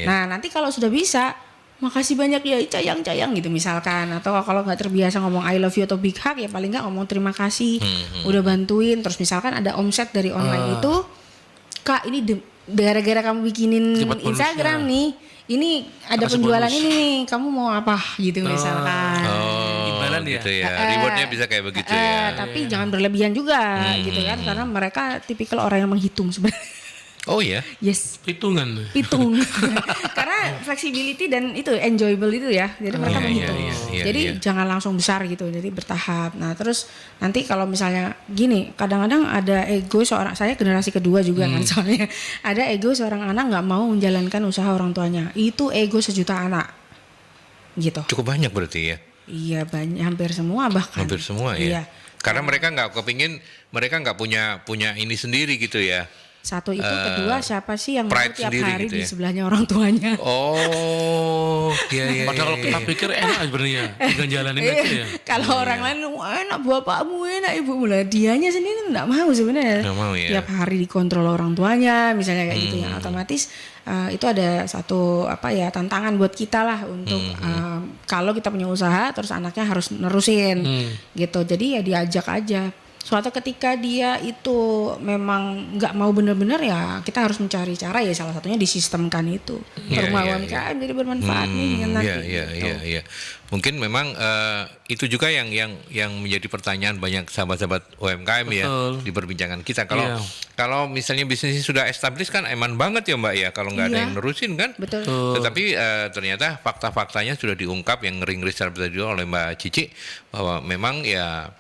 Nah nanti kalau sudah bisa, makasih banyak ya cayang gitu misalkan. Atau kalau nggak terbiasa ngomong I love you atau big hug, ya paling nggak ngomong terima kasih udah bantuin. Terus misalkan ada omset dari online itu, Kak ini gara-gara kamu bikinin Instagram nih, ini ada penjualan bonus. Ini nih, kamu mau apa gitu misalkan. Imbalan gitu ya. Rewardnya bisa kayak begitu ya. Tapi jangan berlebihan juga gitu kan, karena mereka tipikal orang yang menghitung sebenarnya. Oh ya? Yes. Hitung. Karena flexibility dan itu enjoyable itu ya. Jadi mereka menghitung. Jadi jangan langsung besar gitu. Jadi bertahap. Nah terus nanti kalau misalnya gini, kadang-kadang ada ego seorang, saya generasi kedua juga kan soalnya. Ada ego seorang anak nggak mau menjalankan usaha orang tuanya. Itu ego sejuta anak. Gitu. Cukup banyak berarti ya? Iya banyak, hampir semua bahkan. Hampir semua ya? Iya. Karena mereka nggak kepingin, mereka nggak punya ini sendiri gitu ya. Satu itu, kedua siapa sih yang mau tiap hari gitu di sebelahnya orang tuanya? Oh, iya. Padahal kalau kita pikir enak sebenarnya, tinggal jalanin aja ya. Kalau orang lain enak, bapakmu enak, ibumu lah, dianya sendiri nggak mau sebenarnya. Nggak mau ya. Tiap hari dikontrol orang tuanya, misalnya kayak gitu ya. Otomatis itu ada satu tantangan buat kita lah untuk kalau kita punya usaha, terus anaknya harus nerusin, gitu. Jadi ya diajak aja. Suatu ketika dia itu memang nggak mau benar-benar, ya kita harus mencari cara, ya salah satunya disistemkan itu. Rumah UMKM jadi bermanfaat nih nanti. Iya. Mungkin memang itu juga yang menjadi pertanyaan banyak sahabat-sahabat UMKM. Betul. Ya di perbincangan kita. Kalau misalnya bisnisnya sudah established kan eman banget ya Mbak ya, kalau nggak ada yang nerusin kan. Betul. Tetapi ternyata fakta-faktanya sudah diungkap yang ngeri-ngeri secara tadi oleh Mbak Cici, bahwa memang ya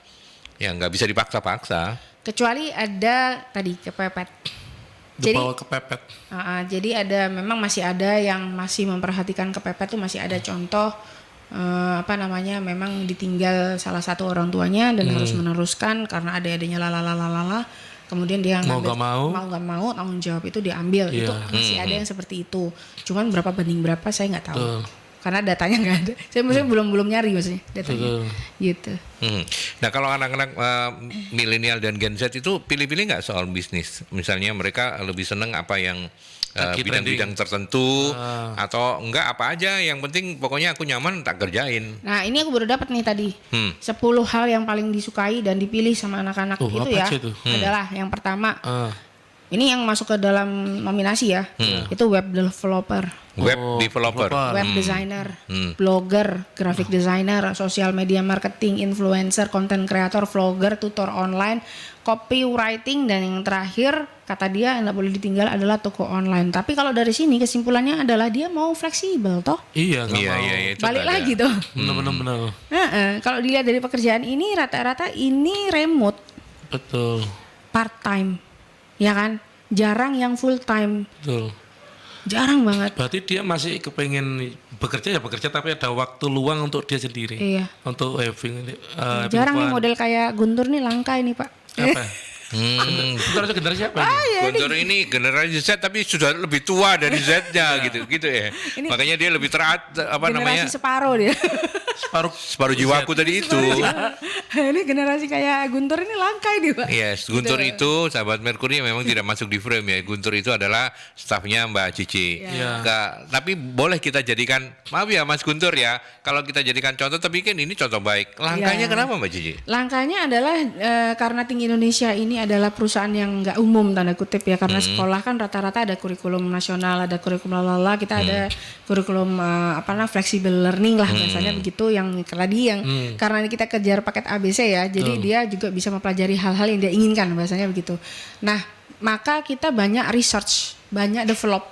nggak bisa dipaksa-paksa. Kecuali ada tadi kepepet. Dibawa kepepet. Jadi memang masih ada yang masih memperhatikan kepepet tuh, masih ada contoh memang ditinggal salah satu orang tuanya dan harus meneruskan karena adanya lalalala. Kemudian dia mau nggak mau tanggung jawab itu diambil. Itu masih ada yang seperti itu. Cuman berapa banding berapa saya nggak tahu. karena datanya nggak ada. Saya maksudnya belum nyari maksudnya datanya. Gitu. Nah kalau anak-anak milenial dan Gen Z itu pilih-pilih nggak soal bisnis? Misalnya mereka lebih seneng apa yang bidang-bidang tertentu atau enggak apa aja, yang penting pokoknya aku nyaman tak kerjain. Nah ini aku baru dapat nih tadi 10 hal yang paling disukai dan dipilih sama anak-anak itu ya adalah yang pertama. Ini yang masuk ke dalam nominasi ya, itu web developer, web designer, blogger, graphic designer, social media marketing, influencer, content creator, vlogger, tutor online, copywriting, dan yang terakhir kata dia yang nggak boleh ditinggal adalah toko online. Tapi kalau dari sini kesimpulannya adalah dia mau fleksibel toh. Iya, balik lagi toh. Benar. Kalau dilihat dari pekerjaan ini rata-rata ini remote. Betul. Part time. Ya kan, jarang yang full time. Betul. Jarang banget. Berarti dia masih kepengen bekerja tapi ada waktu luang untuk dia sendiri. Iya. Untuk having. Jarang nih model kayak Guntur nih, langka ini Pak. Apa? Generasi siapa? Guntur ini generasi Z tapi sudah lebih tua dari Z-nya gitu ya. Makanya dia lebih generasi separuh dia. Separuh jiwaku tadi itu. Ini generasi kayak Guntur ini langka ini Pak. Yes, Guntur itu sahabat Merkuri memang tidak masuk di frame ya. Guntur itu adalah stafnya Mbak Cici. Tapi boleh kita jadikan, maaf ya Mas Guntur ya, kalau kita jadikan contoh, tapi kan ini contoh baik. Langkahnya kenapa Mbak Cici? Langkahnya adalah karena Think Indonesia ini adalah perusahaan yang nggak umum tanda kutip ya, karena sekolah kan rata-rata ada kurikulum nasional, ada kurikulum kita ada kurikulum flexible learning lah biasanya begitu, yang tadi yang karena kita kejar paket ABC ya, jadi dia juga bisa mempelajari hal-hal yang dia inginkan bahasanya begitu. Nah, maka kita banyak research, banyak develop.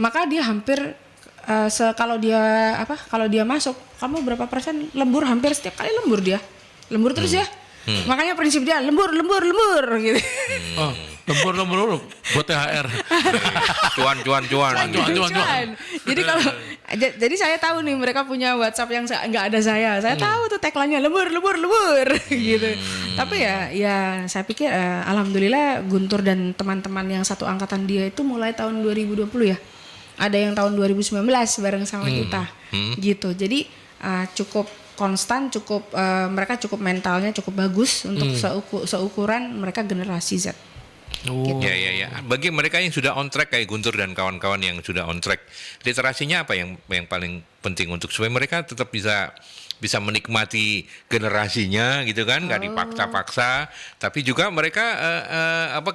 Maka dia hampir kalau dia masuk, kamu berapa persen lembur, hampir setiap kali lembur dia. Lembur terus ya. Makanya prinsip dia lembur gitu. Lembur buat THR. Cuan. Jadi saya tahu nih mereka punya WhatsApp yang nggak ada saya. Saya tahu tuh tagline-nya lembur gitu. Tapi ya saya pikir alhamdulillah Guntur dan teman-teman yang satu angkatan dia itu mulai tahun 2020 ya. Ada yang tahun 2019 bareng sama kita. Gitu. Jadi cukup konstan, mereka cukup mentalnya cukup bagus untuk seukuran mereka generasi Z. Gitu. Ya. Bagi mereka yang sudah on track kayak Guntur dan kawan-kawan yang sudah on track, literasinya apa yang paling penting untuk supaya mereka tetap bisa menikmati generasinya gitu kan, nggak dipaksa-paksa, tapi juga mereka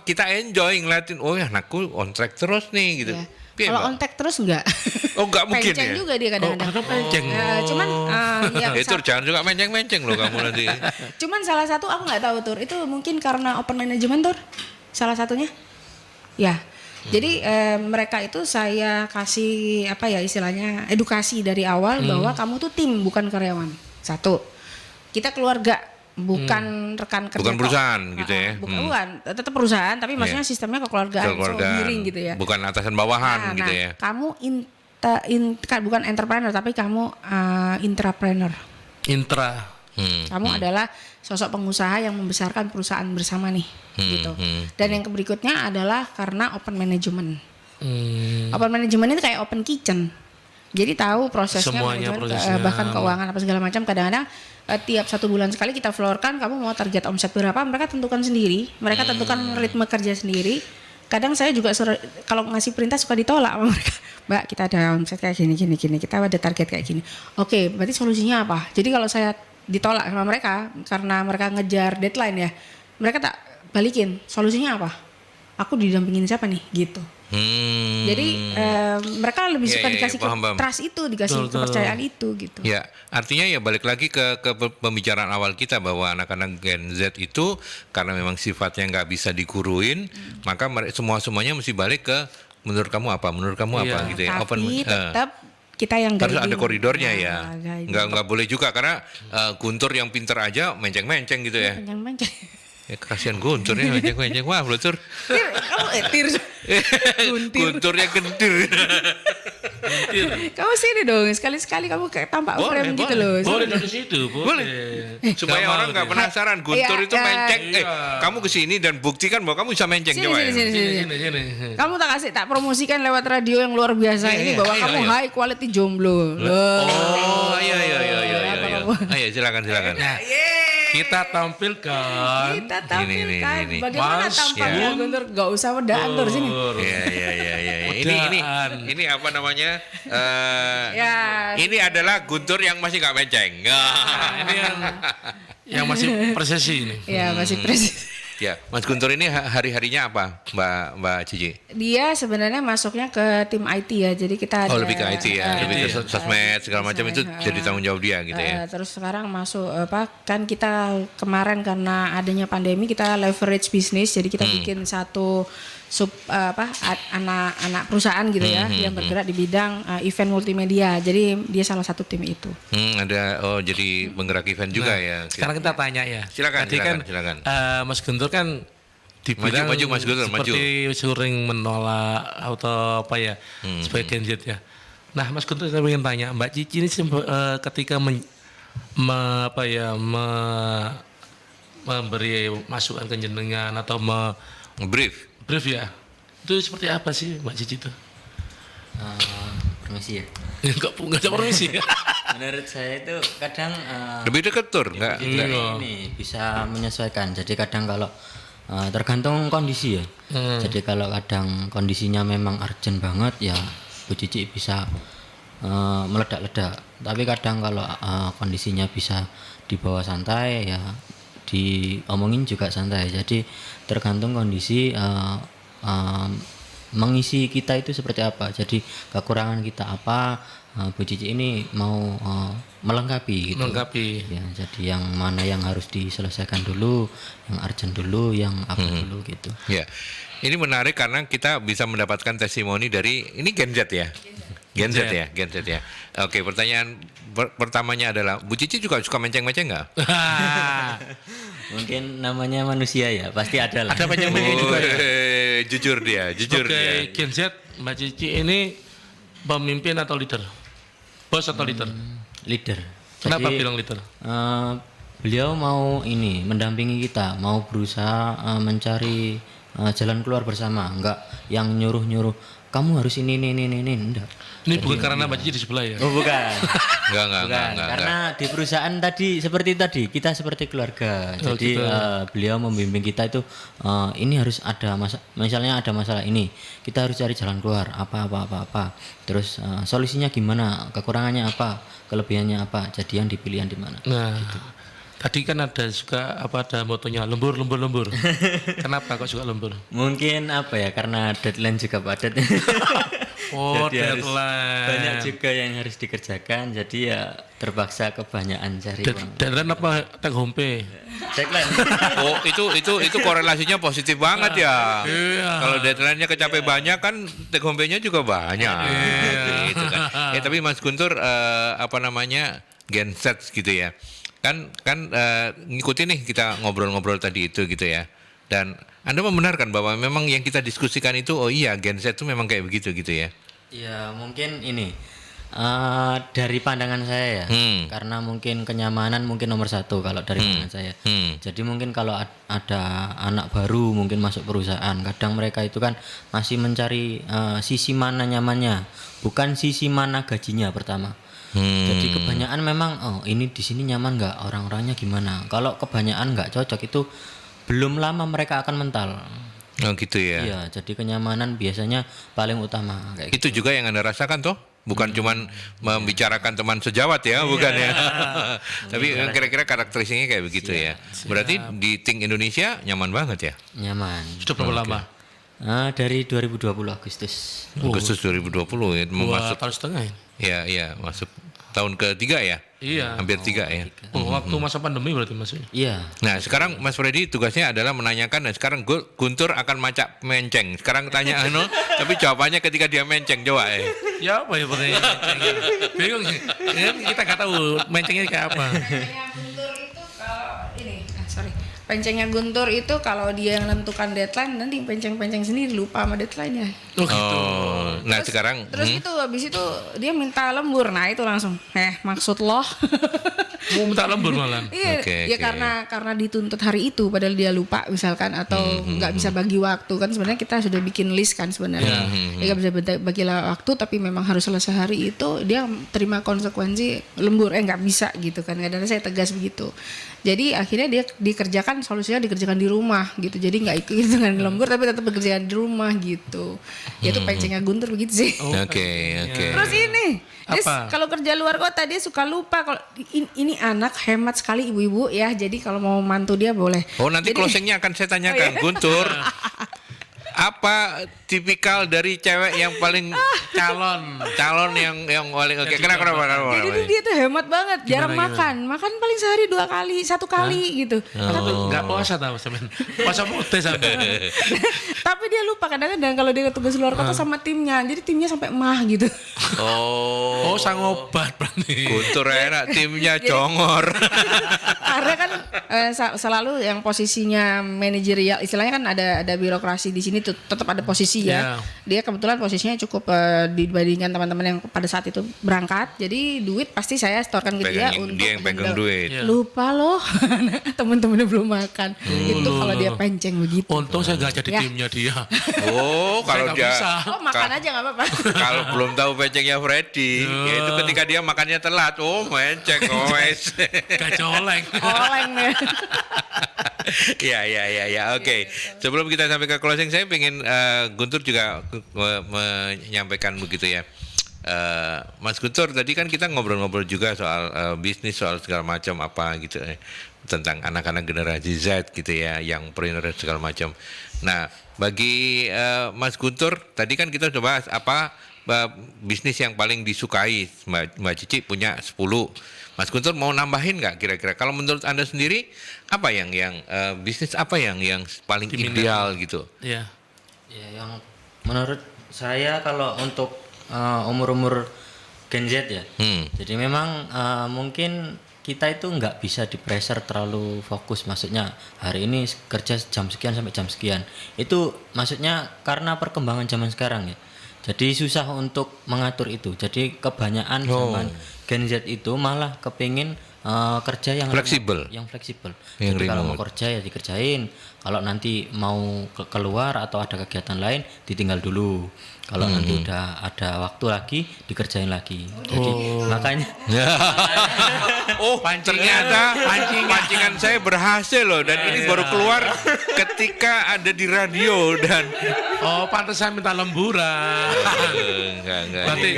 kita enjoy ngeliatin, oh ya anakku on track terus nih gitu. Yeah. Kalau on track terus enggak? Oh enggak mungkin penceng ya? juga dia kadang-kadang. Penceng. Cuman itu jangan suka menceng-menceng loh kamu nanti. Cuman salah satu aku nggak tahu Tur, itu mungkin karena open management Tur, salah satunya. Ya. Jadi mereka itu saya kasih istilahnya edukasi dari awal bahwa kamu tuh tim bukan karyawan. Satu. Kita keluarga. Bukan rekan kerja, bukan perusahaan gitu ya. Bukan, tetap perusahaan tapi maksudnya sistemnya kekeluargaan, miring gitu ya. Bukan atasan bawahan gitu ya. Kamu bukan entrepreneur tapi kamu intrapreneur. Kamu adalah sosok pengusaha yang membesarkan perusahaan bersama nih gitu. Dan yang berikutnya adalah karena open management. Open management itu kayak open kitchen. Jadi tahu prosesnya, bahkan keuangan apa segala macam. Kadang-kadang tiap 1 bulan sekali kita floorkan, kamu mau target omset berapa, mereka tentukan sendiri, mereka tentukan ritme kerja sendiri. Kadang saya juga kalau ngasih perintah suka ditolak sama mereka. Mbak, kita ada omset kayak gini, kita ada target kayak gini. Oke, berarti solusinya apa? Jadi kalau saya ditolak sama mereka karena mereka ngejar deadline ya, mereka tak balikin, solusinya apa? Aku didampingin siapa nih gitu. Jadi mereka lebih suka dikasih trust itu, dikasih kepercayaan itu gitu. Ya, artinya ya balik lagi ke pembicaraan awal kita bahwa anak-anak Gen Z itu karena memang sifatnya nggak bisa diguruin, maka semuanya mesti balik ke menurut kamu apa gitu ya. Tapi tetap kita yang harus ada koridornya ya. Nggak boleh juga karena Guntur yang pinter aja menceng-menceng gitu ya. Menceng-menceng. Ya kasihan Guntur ya menceng-menceng. Wah, Guntur. Tir. Guntur. Gunturnya gentir. Kamu sini dong, sekali-sekali kamu kayak tampak frame gitu loh. Boleh dari situ, boleh. Supaya orang nggak penasaran Guntur itu menceng. Kamu kesini dan buktikan bahwa kamu bisa menceng. Coba ya. Sini. Kamu tak promosikan lewat radio yang luar biasa ini bahwa kamu high quality jomblo. Oh, iya. Ayo silakan. Nah, kita tampilkan. Ini. Bagaimana tampaknya Guntur? Gak usah wedaan Tur sini. Iya. Ini apa namanya? Ya. Ini adalah Guntur yang masih nggak menceng. Ini yang masih presisi ini. Ya, masih presis. Ya, Mas Guntur ini hari-harinya apa, Mbak Cici? Dia sebenarnya masuknya ke tim IT ya. Jadi kita ada, lebih ke IT ya, lebih ke sosmed segala macam itu jadi tanggung jawab dia gitu ya. Terus sekarang masuk kan kita kemarin karena adanya pandemi kita leverage bisnis, jadi kita bikin satu anak perusahaan gitu ya yang bergerak di bidang event multimedia. Jadi dia salah satu tim itu. Jadi penggerak event juga ya. Sekarang kita tanya ya. Silakan. Mas Guntur kan dibilang maju Mas Guntur, seperti sering menolak atau apa ya sebagai Gen Z ya. Nah, Mas Guntur saya ingin tanya, Mbak Cici ini ketika memberi masukan ke jenengan atau brief ya, itu seperti apa sih Mbak Cici itu? Permisi ya. Enggak ada permisi. Menurut saya itu kadang lebih dekat Tur, enggak? Ini bisa menyesuaikan. Jadi kadang kalau tergantung kondisi ya. Jadi kalau kadang kondisinya memang urgent banget ya Bu Cici bisa meledak-ledak. Tapi kadang kalau kondisinya bisa dibawa santai ya diomongin juga santai. Jadi tergantung kondisi mengisi kita itu seperti apa. Jadi kekurangan kita apa, Bu Cici ini mau melengkapi gitu. Ya, jadi yang mana yang harus diselesaikan dulu, yang urgent dulu, yang apa dulu gitu. Ya. Ini menarik karena kita bisa mendapatkan testimoni dari ini Gen Z ya. Gen Z ya. Oke, pertanyaan pertamanya adalah Bu Cici juga suka menceng-menceng nggak? Mungkin namanya manusia ya, pasti ada lah. Ada menceng-menceng juga ya. Jujur dia. Oke, Gen Z, Mbak Cici ini pemimpin atau leader? Bos atau leader? Leader. Kenapa Jadi, bilang leader? Beliau mau ini kita, mau berusaha mencari jalan keluar bersama, enggak yang nyuruh kamu harus ini enggak. Ini bukan karena Mbak Cici di sebelah ya? Oh bukan. Enggak. Karena di perusahaan tadi kita seperti keluarga. Jadi gitu. Beliau membimbing kita itu ini harus ada misalnya ada masalah ini, kita harus cari jalan keluar apa. Terus solusinya gimana? Kekurangannya apa? Kelebihannya apa? Jadi yang dipilih yang di mana? Nah, gitu. tadi kan ada ada motonya lembur. Kenapa kok suka lembur? Mungkin karena deadline juga padat. Oh, jadi deadline. Banyak juga yang harus dikerjakan, jadi ya terpaksa kebanyakan cari uang. Deadline apa take home pay? Deadline. Oh, itu korelasinya positif banget ya. Iya. Kalau deadline-nya kecapai banyak kan take home pay-nya juga banyak. Gitu kan. Tapi Mas Guntur Gen Z gitu ya. Kan ngikutin nih kita ngobrol-ngobrol tadi itu gitu ya. Dan Anda membenarkan bahwa memang yang kita diskusikan itu Gen Z itu memang kayak begitu gitu ya. Ya mungkin ini dari pandangan saya ya, karena mungkin kenyamanan mungkin nomor satu kalau dari pandangan saya. Jadi mungkin kalau ada anak baru mungkin masuk perusahaan, kadang mereka itu kan masih mencari sisi mana nyamannya, bukan sisi mana gajinya pertama. Jadi kebanyakan memang ini di sini nyaman nggak, orang-orangnya gimana. Kalau kebanyakan nggak cocok itu belum lama mereka akan mental. Oh gitu ya. Iya, jadi kenyamanan biasanya paling utama kayak itu gitu. juga yang Anda rasakan toh? Bukan cuman membicarakan teman sejawat ya, bukan ya. Tapi kira-kira karakteristiknya kayak begitu ya. Berarti di Think Indonesia nyaman banget ya? Nyaman. Sudah berapa lama? Dari 2020 Agustus. Agustus 2020 ya, masuk tahun setengah ya? Iya, masuk tahun ketiga ya? Iya. Hampir 3 ya. Waktu masa pandemi berarti maksudnya? Iya. Nah sekarang Mas Freddy tugasnya adalah menanyakan. Nah sekarang Guntur akan macak menceng. Sekarang tanya tapi jawabannya ketika dia menceng. Coba Ya apa ya pertanyaan menceng? Bingung ya. Kita nggak tahu mencengnya kayak apa. Guntur itu kalau ini, Pencengnya Guntur itu kalau dia yang menentukan deadline, nanti penceng-penceng sendiri lupa sama deadline-nya. Oh gitu. Nah sekarang Terus itu habis itu dia minta lembur. Nah itu langsung, maksud lo? Mau minta lembur malah. Iya, Oke, ya oke. karena dituntut hari itu, padahal dia lupa misalkan atau nggak bisa bagi waktu kan sebenarnya kita sudah bikin list kan sebenarnya. Dia nggak bisa bagi waktu tapi memang harus selesai hari itu, dia terima konsekuensi lembur. Nggak bisa gitu kan. Kadang saya tegas begitu. Jadi akhirnya dia dikerjakan, solusinya dikerjakan di rumah gitu. Jadi nggak ikut dengan lembur tapi tetap bekerjakan di rumah gitu. Ya itu pencengnya Guntur begitu sih. Oke. Terus ini, dia Apa? kalau kerja luar kota dia suka lupa kalau ini anak hemat sekali ibu-ibu ya. Jadi kalau mau mantu dia boleh. Oh nanti Jadi- closingnya akan saya tanyakan, Guntur. Apa tipikal dari cewek yang paling calon yang paling oke? Kenapa? Jadi dia tuh hemat banget, jarang makan paling sehari 2 kali, 1 kali gitu. Tapi nggak puasa tahu semen. Puasa putih sampai. Tapi dia lupa kadang-kadang kalau dia tugas luar kota sama timnya, jadi timnya sampai mah gitu. Oh, Oh sang obat berarti. Guntur enak, timnya congor. Karena kan selalu yang posisinya manajerial, istilahnya kan ada birokrasi di sini tuh tetap ada posisi ya. Yeah. Dia kebetulan posisinya cukup dibandingkan teman-teman yang pada saat itu berangkat. Jadi duit pasti saya setorkan ke dia untuk Dia yang pegang handle. duit. Iya. Lupa loh, teman-temannya belum makan. Itu kalau dia penceng begitu. Untung saya nggak jadi Ya. timnya dia. Oh, kalau Saya nggak dia bisa. Oh makan aja nggak apa-apa. kalau belum tahu pencengnya Freddy, yaitu ketika dia makannya telat. Oh, menceng, wes. Gak coleng. Oleng deh. Ya. Oke. Sebelum kita sampai ke closing, saya pengen Guntur juga menyampaikan begitu ya. Mas Guntur, tadi kan kita ngobrol-ngobrol juga soal bisnis, soal segala macam apa gitu tentang anak-anak generasi Z gitu ya, yang entrepreneur segala macam. Nah, bagi Mas Guntur, tadi kan kita coba apa bisnis yang paling disukai. Mbak Cici punya 10. Mas Guntur mau nambahin nggak kira-kira? Kalau menurut Anda sendiri apa yang bisnis apa yang paling ideal gitu? Iya. Ya, yang menurut saya kalau untuk umur-umur Gen Z ya. Jadi memang mungkin kita itu nggak bisa di pressure terlalu fokus. Maksudnya hari ini kerja jam sekian sampai jam sekian. Itu maksudnya karena perkembangan zaman sekarang ya. Jadi susah untuk mengatur itu. Jadi kebanyakan zaman Gen Z itu malah kepingin kerja yang Fleksibel. yang fleksibel. Yang Jadi kalau mau remote. kerja ya dikerjain. Kalau nanti mau keluar atau ada kegiatan lain ditinggal dulu. Kalau nanti udah ada waktu lagi dikerjain lagi. Jadi makanya Oh, ternyata pancingan saya berhasil loh, dan ini baru keluar ketika ada di radio dan Oh, pantesan minta lemburan. enggak. Berarti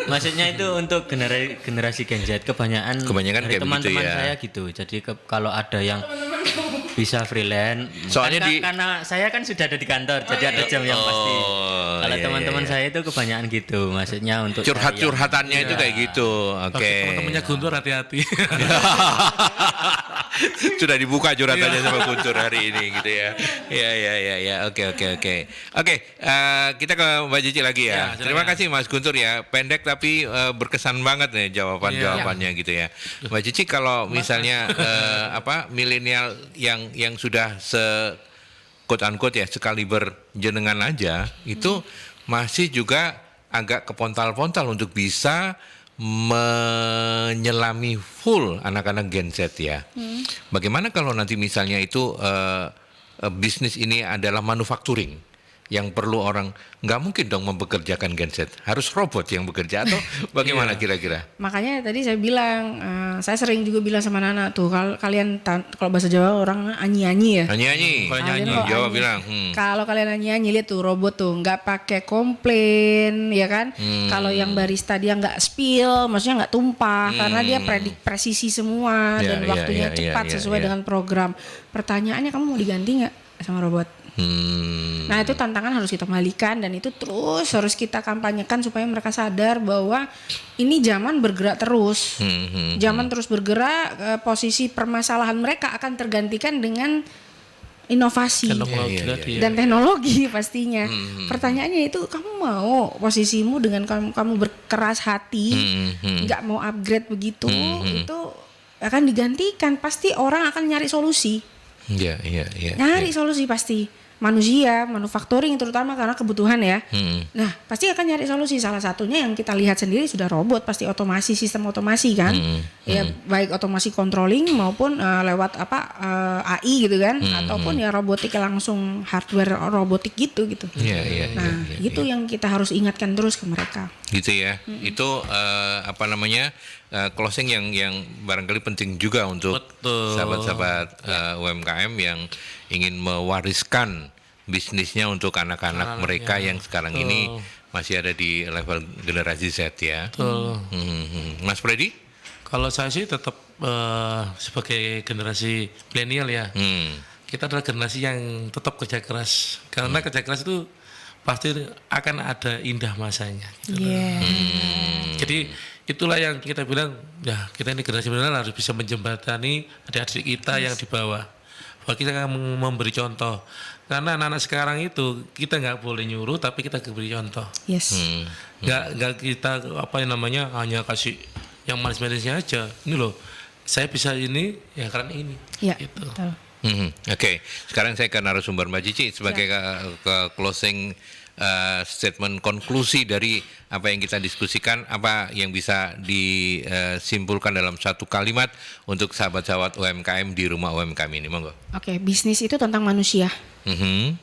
maksudnya itu untuk generasi Gen Z kebanyakan Kebanyakan dari kayak teman-teman begitu ya. saya gitu. Jadi kalau ada yang bisa freelance, Soalnya karena saya kan sudah ada di kantor, jadi ada jam yang pasti. Kalau iya, teman-teman iya. saya itu kebanyakan gitu, maksudnya untuk curhatannya itu kayak gitu. Oke. bagi teman-temannya Guntur hati-hati. Sudah dibuka curhatannya sama Guntur hari ini gitu ya. Ya. Oke. Kita ke Mbak Cici lagi ya. Ya, silakan. Terima kasih Mas Guntur ya. Pendek tapi berkesan banget nih jawabannya gitu ya. Mbak Cici, kalau misalnya milenial yang sudah quote unquote ya sekaliber jenengan aja itu masih juga agak kepontal-pontal untuk bisa menyelami full anak-anak Gen Z ya. Bagaimana kalau nanti misalnya itu bisnis ini adalah manufacturing yang perlu orang, nggak mungkin dong mempekerjakan Gen Z, harus robot yang bekerja atau bagaimana kira-kira? Makanya tadi saya bilang, saya sering juga bilang sama Nana tuh, kalian kalau bahasa Jawa orang anyi-anyi ya. Nyanyi, Kalau Kalian nyanyi, kalau Jawa anyi. bilang. Kalau kalian nyanyi lihat tuh robot tuh nggak pakai komplain ya kan. Kalau yang barista dia nggak spill, maksudnya nggak tumpah karena dia presisi semua Ya, dan ya, waktunya ya, cepat ya, sesuai ya. dengan program. Pertanyaannya kamu mau diganti nggak sama robot? Nah itu tantangan harus kita kembalikan dan itu terus harus kita kampanyekan supaya mereka sadar bahwa ini zaman bergerak terus. Zaman terus bergerak, posisi permasalahan mereka akan tergantikan dengan inovasi Teknologi Iya, tadi ya. dan teknologi pastinya. Pertanyaannya itu kamu mau posisimu dengan kamu berkeras hati, nggak mau upgrade begitu, itu akan digantikan. Pasti orang akan nyari solusi. Iya. Nyari solusi pasti. Manusia, manufacturing terutama karena kebutuhan ya. Nah, pasti akan nyari solusi. Salah satunya yang kita lihat sendiri sudah robot, pasti otomasi, sistem otomasi kan. Ya, baik otomasi controlling maupun lewat AI gitu kan, ataupun ya robotik langsung hardware robotik gitu. Iya. Nah, itu yang kita harus ingatkan terus ke mereka. Gitu ya. Itu closing yang barangkali penting juga untuk sahabat-sahabat UMKM yang ingin mewariskan bisnisnya untuk anak-anak mereka yang sekarang ini masih ada di level generasi Z ya. Mas Freddy? Kalau saya sih tetap sebagai generasi milenial ya, kita adalah generasi yang tetap kerja keras. Karena kerja keras itu pasti akan ada indah masanya. Gitu. Jadi itulah yang kita bilang, ya kita ini generasi milenial harus bisa menjembatani adik-adik kita yang di bawah. Bahwa kita akan memberi contoh. Karena anak-anak sekarang itu kita nggak boleh nyuruh, tapi kita beri contoh. Nggak kita hanya kasih yang manis-manisnya aja. Ini loh, saya bisa ini ya karena ini. Gitu. Betul. Oke. Sekarang saya ke narasumber Mbak Cici sebagai ke closing statement konklusi dari apa yang kita diskusikan, apa yang bisa disimpulkan dalam satu kalimat untuk sahabat-sahabat UMKM di rumah UMKM ini, monggo. Oke, bisnis itu tentang manusia.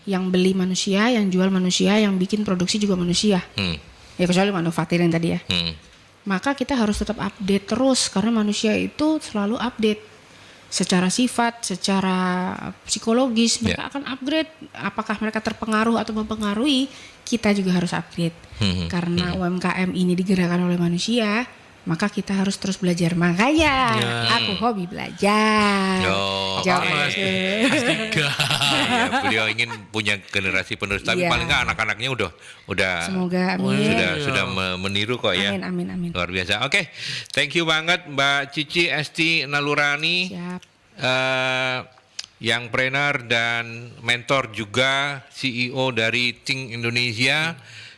Yang beli manusia, yang jual manusia, yang bikin produksi juga manusia. Ya kecuali manufacturing tadi ya. Maka kita harus tetap update terus karena manusia itu selalu update. Secara sifat, secara psikologis mereka akan upgrade. Apakah mereka terpengaruh atau mempengaruhi, kita juga harus upgrade. Karena UMKM ini digerakkan oleh manusia, maka kita harus terus belajar. Makanya aku hobi belajar. Beliau ingin punya generasi penerus, tapi paling nggak anak-anaknya udah semoga sudah meniru kok ya. Amin. Luar biasa. Oke, thank you banget Mbak Cici Esti Nalurani. Siap. Yang trainer dan mentor juga CEO dari Think Indonesia.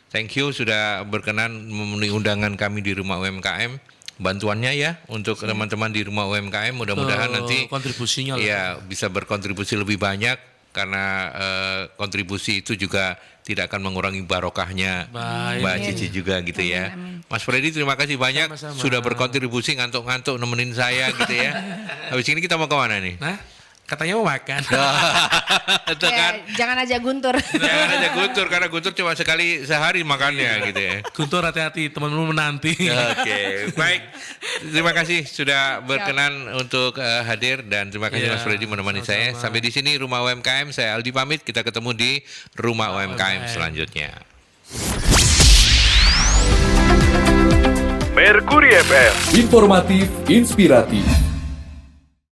Thank you sudah berkenan memenuhi undangan kami di rumah UMKM. Bantuannya ya untuk teman-teman di rumah UMKM, mudah-mudahan nanti kontribusinya bisa berkontribusi lebih banyak karena kontribusi itu juga tidak akan mengurangi barokahnya Mbak Cici juga gitu ya. Mas Freddy terima kasih banyak sudah berkontribusi ngantuk-ngantuk nemenin saya gitu ya. Habis ini kita mau kemana nih? Katanya mau makan. Jangan aja Guntur. Jangan aja Guntur karena Guntur cuma sekali sehari makannya gitu ya. Guntur hati-hati teman-teman menanti. Oke, baik. Terima kasih sudah berkenan untuk hadir dan terima kasih Mas Freddy menemani saya. Sampai di sini Rumah UMKM, saya Aldi pamit. Kita ketemu di Rumah UMKM selanjutnya. Mercury FM. Informatif, inspiratif.